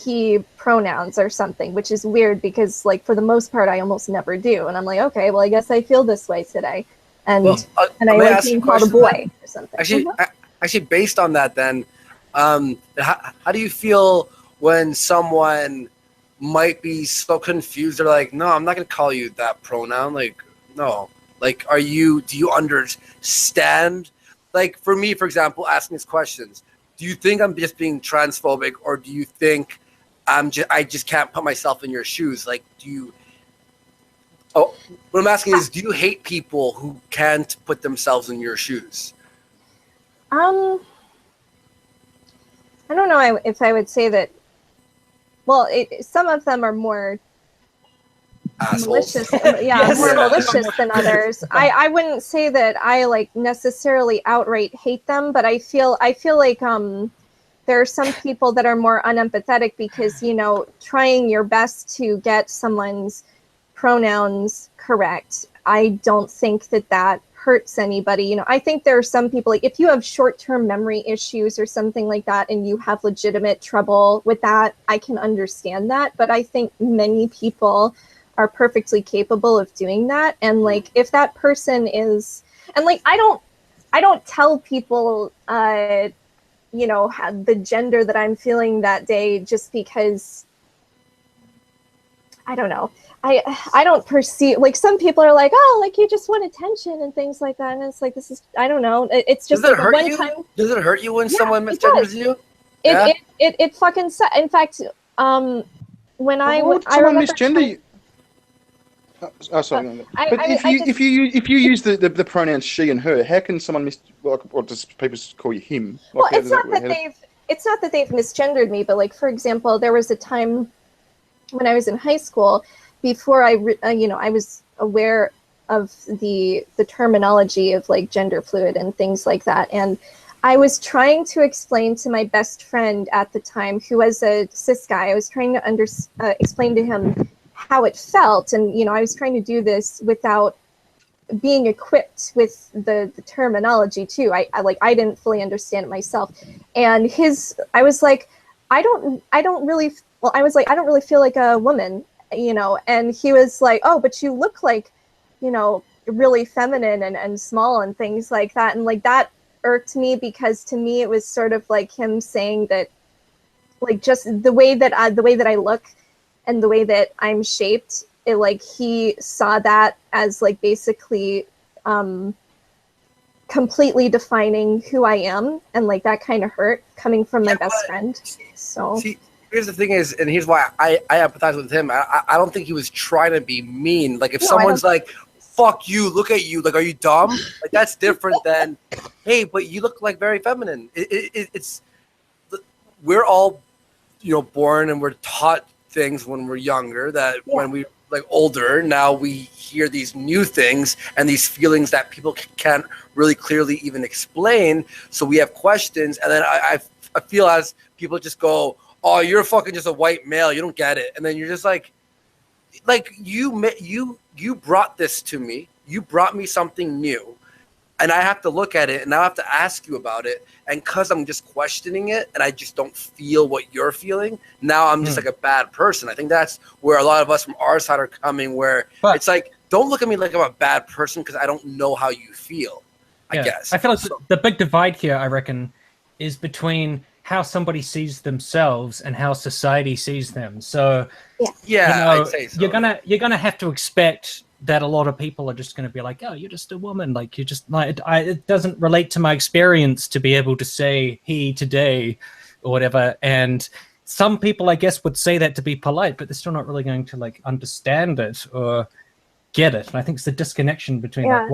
he pronouns or something, which is weird because like for the most part, I almost never do. And I'm like, okay, well, I guess I feel this way today. And I like being called a boy or something. Actually, based on that, then, how do you feel when someone might be so confused? They're like, no, I'm not going to call you that pronoun. Like, no. Like, do you understand like for me, for example, asking these questions, do you think I'm just being transphobic, or do you think I just can't put myself in your shoes? Like, what I'm asking is, do you hate people who can't put themselves in your shoes? I don't know if I would say that. Well, some of them are more Assholes. malicious, more malicious than others. I wouldn't say that I like necessarily outright hate them, but I feel like there are some people that are more unempathetic because, you know, trying your best to get someone's pronouns correct, I don't think that hurts anybody. You know, I think there are some people, like if you have short-term memory issues or something like that and you have legitimate trouble with that, I can understand that. But I think many people are perfectly capable of doing that. And like if that person is, and like I don't tell people you know, the gender that I'm feeling that day just because, I don't know. I don't perceive, like some people are like, oh, like you just want attention and things like that. And it's like, this is, I don't know. It's just Does it like hurt one you? time. Does it hurt you when someone misgenders you? It fucking in fact, when I remember misgender you. Oh, sorry. But if you use the pronouns she and her, how can someone or does people call you him? Like, well, it's not that they've misgendered me, but like for example, there was a time when I was in high school, before I was aware of the terminology of like gender fluid and things like that, and I was trying to explain to my best friend at the time, who was a cis guy. I was trying to explain to him how it felt, and you know, I was trying to do this without being equipped with the terminology too. I didn't fully understand it myself, and I was like, I don't really feel like a woman, you know. And he was like, oh, but you look like, you know, really feminine and small and things like that. And like that irked me, because to me it was sort of like him saying that, like, just the way that I look and the way that I'm shaped, it, like, he saw that as like basically completely defining who I am, and like that kind of hurt coming from my best friend. So see, here's the thing is, and here's why I empathize with him. I don't think he was trying to be mean. Like if someone's like, fuck you, look at you, like, are you dumb? Like that's different than, hey, but you look like very feminine. It's we're all, you know, born and we're taught things when we're younger that when we like older, now we hear these new things and these feelings that people can't really clearly even explain. So we have questions, and then I feel as people just go, oh, you're fucking just a white male, you don't get it. And then you're just like you brought this to me, you brought me something new, and I have to look at it, and I have to ask you about it. And because I'm just questioning it, and I just don't feel what you're feeling, now I'm just like a bad person. I think that's where a lot of us from our side are coming, where it's like, don't look at me like I'm a bad person because I don't know how you feel, I guess. I feel like the big divide here, I reckon, is between how somebody sees themselves and how society sees them. So, I'd say so. You're gonna have to expect that a lot of people are just going to be like, oh, you're just a woman. Like, you're just like, it doesn't relate to my experience to be able to say he today or whatever. And some people, I guess, would say that to be polite, but they're still not really going to like understand it or get it. And I think it's the disconnection between like,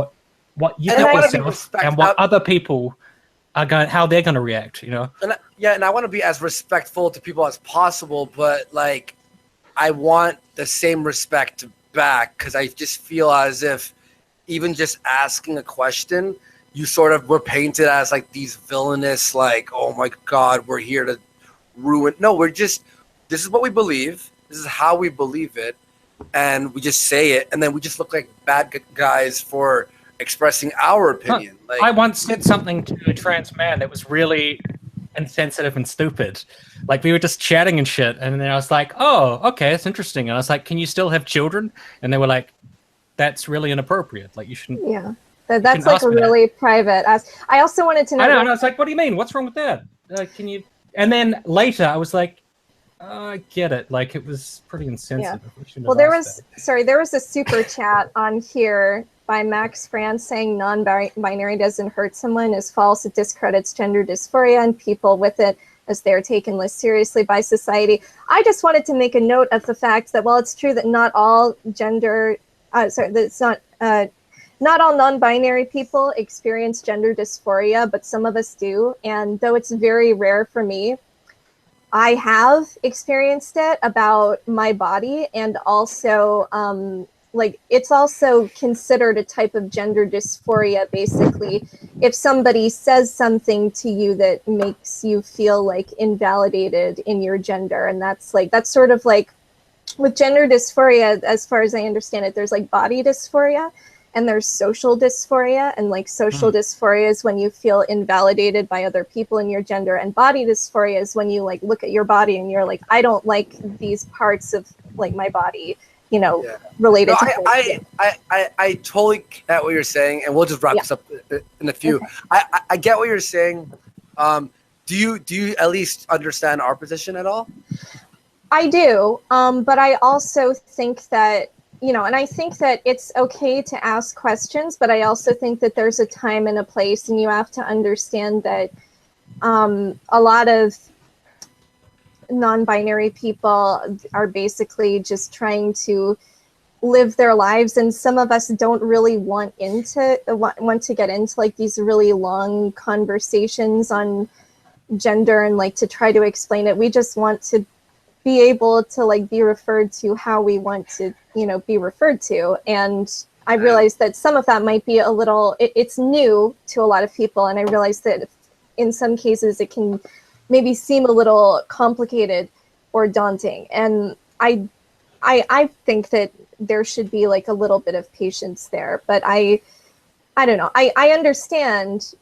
what you think yourself and what other people are going, how they're going to react, you know? And I want to be as respectful to people as possible, but like, I want the same respect back, because I just feel as if even just asking a question, you sort of were painted as like these villainous, like, oh my God, we're here to ruin. No, this is what we believe. This is how we believe it. And we just say it. And then we just look like bad guys for expressing our opinion. Like, I once said something to a trans man that was really insensitive and stupid. Like, we were just chatting and shit, and then I was like, oh, okay, that's interesting. And I was like, can you still have children? And they were like, that's really inappropriate. Like, you shouldn't. That's like a really private ask. I also wanted to know. I know, and I was like, what do you mean? What's wrong with that? Can you? And then later I was like, oh, I get it. Like, it was pretty insensitive. Well, there was a super chat on here by Max France saying non-binary doesn't hurt someone is false. It discredits gender dysphoria and people with it as they are taken less seriously by society. I just wanted to make a note of the fact that while it's true that not all not all non-binary people experience gender dysphoria, but some of us do. And though it's very rare for me, I have experienced it about my body, and also like it's also considered a type of gender dysphoria. Basically, if somebody says something to you that makes you feel like invalidated in your gender, and that's sort of like with gender dysphoria, as far as I understand it, there's like body dysphoria and there's social dysphoria, and like social dysphoria is when you feel invalidated by other people in your gender, and body dysphoria is when you like look at your body and you're like, I don't like these parts of like my body, you know, related to I totally get what you're saying, and we'll just wrap this up in a few. Okay. I get what you're saying. Do you at least understand our position at all? I do, but I also think that, you know, and I think that it's okay to ask questions, but I also think that there's a time and a place, and you have to understand that a lot of non-binary people are basically just trying to live their lives, and some of us don't really want to get into like these really long conversations on gender and like to try to explain it. We just want to be able to like be referred to how we want to, you know, be referred to. And I realize that some of that might be a little, it's new to a lot of people. And I realize that in some cases it can maybe seem a little complicated or daunting. And I think that there should be like a little bit of patience there, but I don't know. I understand,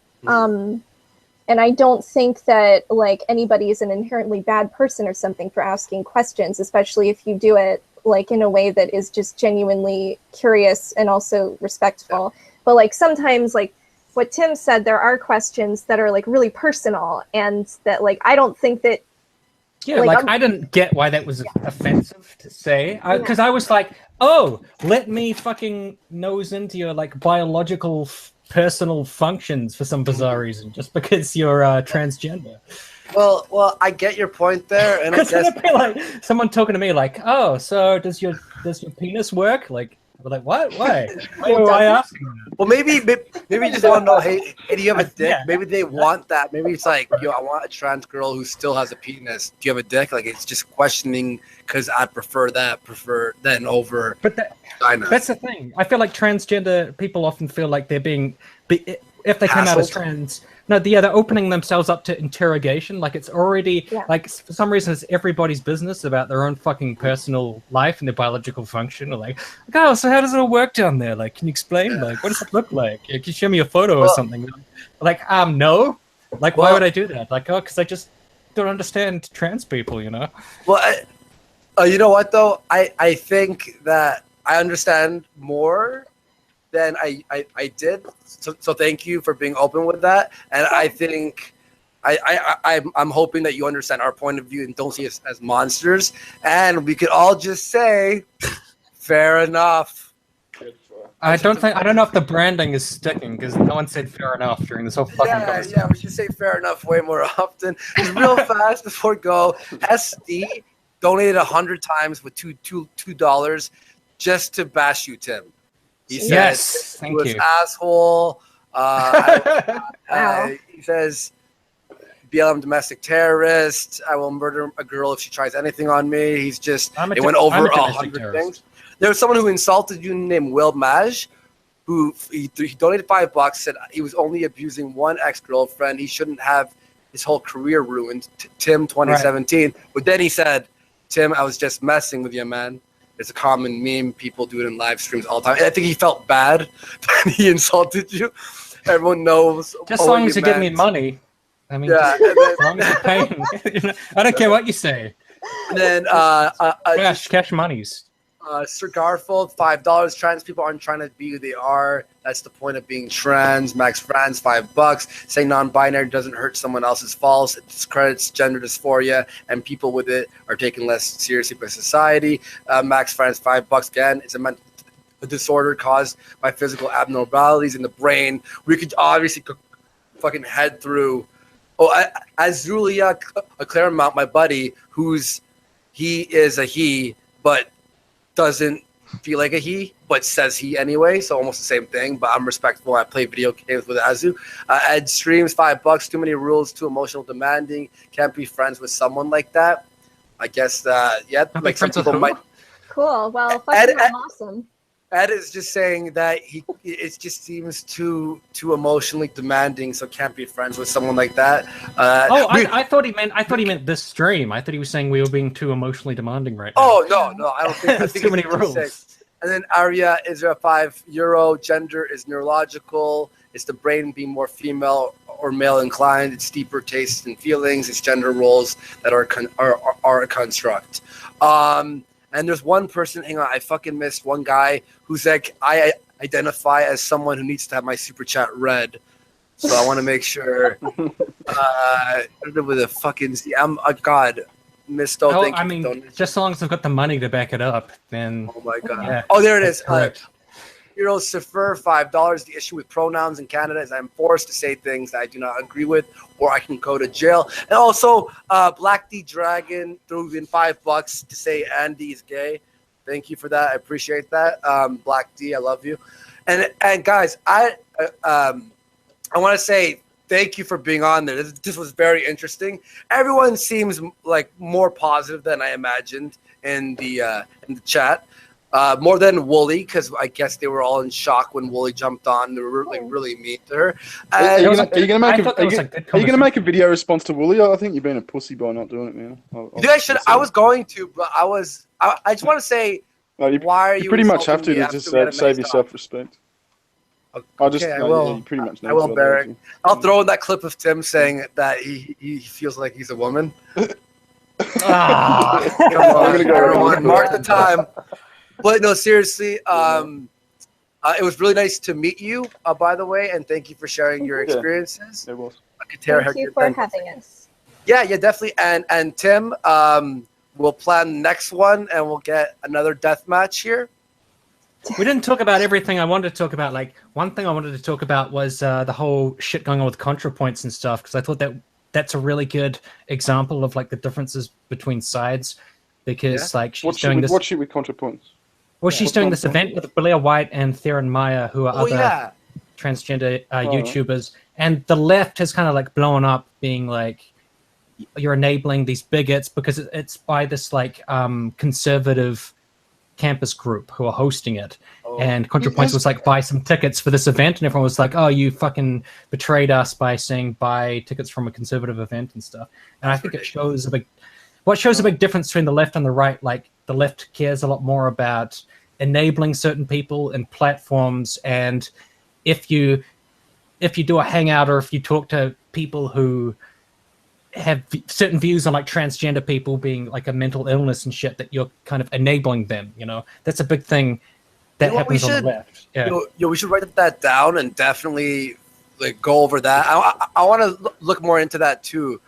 and I don't think that like anybody is an inherently bad person or something for asking questions, especially if you do it like in a way that is just genuinely curious and also respectful. But like sometimes, like what Tim said, there are questions that are like really personal, and that like I don't think that. Yeah, like I didn't get why that was offensive to say, because I was like, oh, let me fucking nose into your like biological personal functions for some bizarre reason, just because you're transgender. Well, I get your point there, and because it'd be like someone talking to me like, oh, so does your penis work? Like, we're like, what? Why? Why are I asking that? Well, maybe you just want to know, hey, do you have a dick? Maybe they want that. Maybe it's like, yo, I want a trans girl who still has a penis. Do you have a dick? Like, it's just questioning because I prefer that over. But that's the thing. I feel like transgender people often feel like they're being, if they come out as trans. No, they're opening themselves up to interrogation. Like it's already like for some reason it's everybody's business about their own fucking personal life and their biological function. Or like, oh, so how does it all work down there? Like, can you explain? Like, what does it look like? Can you show me a photo or something? Like, no. Like, why would I do that? Like, because I just don't understand trans people, you know. Well, you know what though? I think that I understand more than I did. So thank you for being open with that. And I think I'm hoping that you understand our point of view and don't see us as monsters. And we could all just say, fair enough. I don't know if the branding is sticking because no one said fair enough during this whole fucking conversation. Yeah, we should say fair enough way more often. Just real fast before we go, SD donated 100 times with $2 just to bash you, Tim. He said, yes, thank you. Asshole. He says, BLM domestic terrorist. I will murder a girl if she tries anything on me. He's just, it went over 100 things. There was someone who insulted you named Will Maj, who he donated $5, said he was only abusing one ex-girlfriend. He shouldn't have his whole career ruined. Tim 2017. Right. But then he said, Tim, I was just messing with you, man. It's a common meme. People do it in live streams all the time. And I think he felt bad that he insulted you. Everyone knows. Just as long as you give me money. I mean, as long as you're paying. I don't care what you say. And then cash monies. Sir Garfield, $5. Trans people aren't trying to be who they are. That's the point of being trans. Max France, $5. Saying non-binary doesn't hurt someone else is false. It discredits gender dysphoria, and people with it are taken less seriously by society. Max France, $5 again. It's a a disorder caused by physical abnormalities in the brain. We could obviously fucking head through. Azulia Claremont, my buddy, he is a he, but doesn't feel like a he, but says he anyway, so almost the same thing, but I'm respectful. I play video games with Azu. Ed streams, $5, too many rules, too emotional, demanding, can't be friends with someone like that. I guess, yeah, like some people might. Cool, well, fucking awesome. Ed is just saying that it just seems too emotionally demanding, so can't be friends with someone like that. I thought he meant this stream. I thought he was saying we were being too emotionally demanding right now. Oh no, I don't think. I think too many rules. And then Arya is a €5. Gender is neurological. It's the brain being more female or male inclined. It's deeper tastes and feelings. It's gender roles that are a construct. And there's one person, hang on, I fucking missed one guy who's like, I identify as someone who needs to have my super chat read. So I want to make sure. With a fucking, God, Misto, thank you. I mean, just so long as I've got the money to back it up, then. Oh my God. Yeah, oh, there it is. Hero Sefer, $5. The issue with pronouns in Canada is I'm forced to say things that I do not agree with, or I can go to jail. And also, Black D Dragon threw in $5 to say Andy is gay. Thank you for that. I appreciate that. Black D, I love you. And guys, I want to say thank you for being on there. This was very interesting. Everyone seems like more positive than I imagined in the chat. More than Wooly, because I guess they were all in shock when Wooly jumped on. They were really mean to her. Are you going to make a video response to Wooly? I think you've been a pussy by not doing it, man. I was going to, but I just want to say, why are you? You pretty much have to just save your self-respect. Okay, I will. You pretty much I will, Barry. I'll throw in that clip of Tim saying that he feels like he's a woman. Come on, everyone, mark the time. But no, seriously, it was really nice to meet you, by the way, and thank you for sharing your experiences. It was. Thank you for having us. Yeah, definitely. And Tim, we'll plan the next one, and we'll get another death match here. We didn't talk about everything I wanted to talk about. Like, one thing I wanted to talk about was the whole shit going on with ContraPoints and stuff, because I thought that's a really good example of like the differences between sides. Because like she's doing this. What shit with ContraPoints? Well, she's doing this event with Blair White and Theron Meyer, who are other transgender YouTubers, and the left has kind of like blown up, being like, "You're enabling these bigots," because it's by this like conservative campus group who are hosting it. And ContraPoints was like, buy some tickets for this event, and everyone was like, oh, you fucking betrayed us by saying buy tickets from a conservative event and stuff. And I think it shows a big difference between the left and the right. Like, the left cares a lot more about enabling certain people and platforms, and if you do a hangout or if you talk to people who have certain views on like transgender people being like a mental illness and shit, that you're kind of enabling them, that's a big thing that happens on the left. We should write that down and definitely like go over that. I want to look more into that too.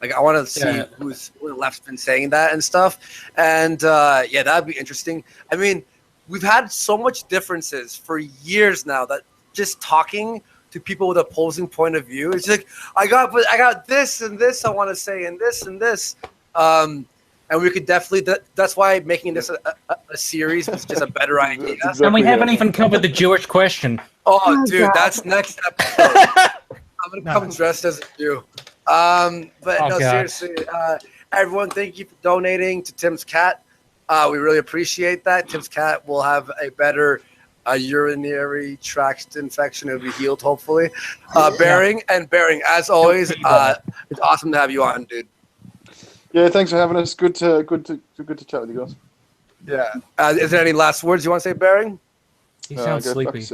Like, I want to see who the left's been saying that and stuff. And that'd be interesting. I mean, we've had so much differences for years now that just talking to people with opposing point of view, it's like, I got this and this I want to say, and this and this. And we could definitely, that's why making this a series was just a better idea. Exactly, and we haven't even covered the Jewish question. Oh dude, God. That's next episode. I'm going to come dressed as a Jew. Seriously, everyone, thank you for donating to Tim's cat. We really appreciate that. Tim's cat will have a better urinary tract infection. It'll be healed, hopefully. Bearing, as always, it's awesome to have you on, dude. Yeah, thanks for having us. Good to chat with you guys. Yeah. Is there any last words you want to say, Bearing? You sound sleepy.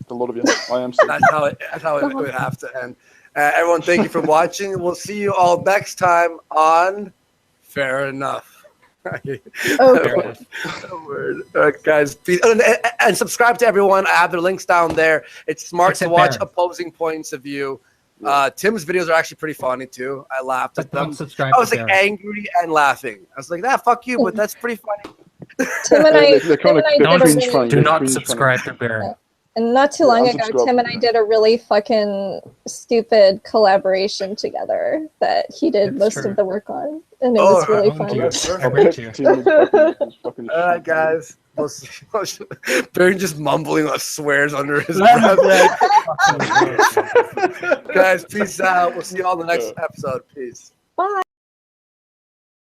A lot of you. I am sleepy. That's how it would have to end. Everyone, thank you for watching. We'll see you all next time on Fair Enough. Okay. Guys, please, and subscribe to everyone. I have their links down there. It's smart to watch opposing points of view. Tim's videos are actually pretty funny too. I laughed at them. I was like angry and laughing. I was like, fuck you, but that's pretty funny. Tim and I, They're kind of did a cringe really, funny. Do They're not cringe subscribe funny. to Bearing. and not too long ago, unsubscribe Tim and from I that. did a really fucking stupid collaboration together that he did It's most true. of the work on, and it was really I fun. owned That's you. I perfect. read you. Tim is fucking All right, shit. guys. Barry just mumbling swears under his breath. Guys, peace out. We'll see you all in the next episode. Peace.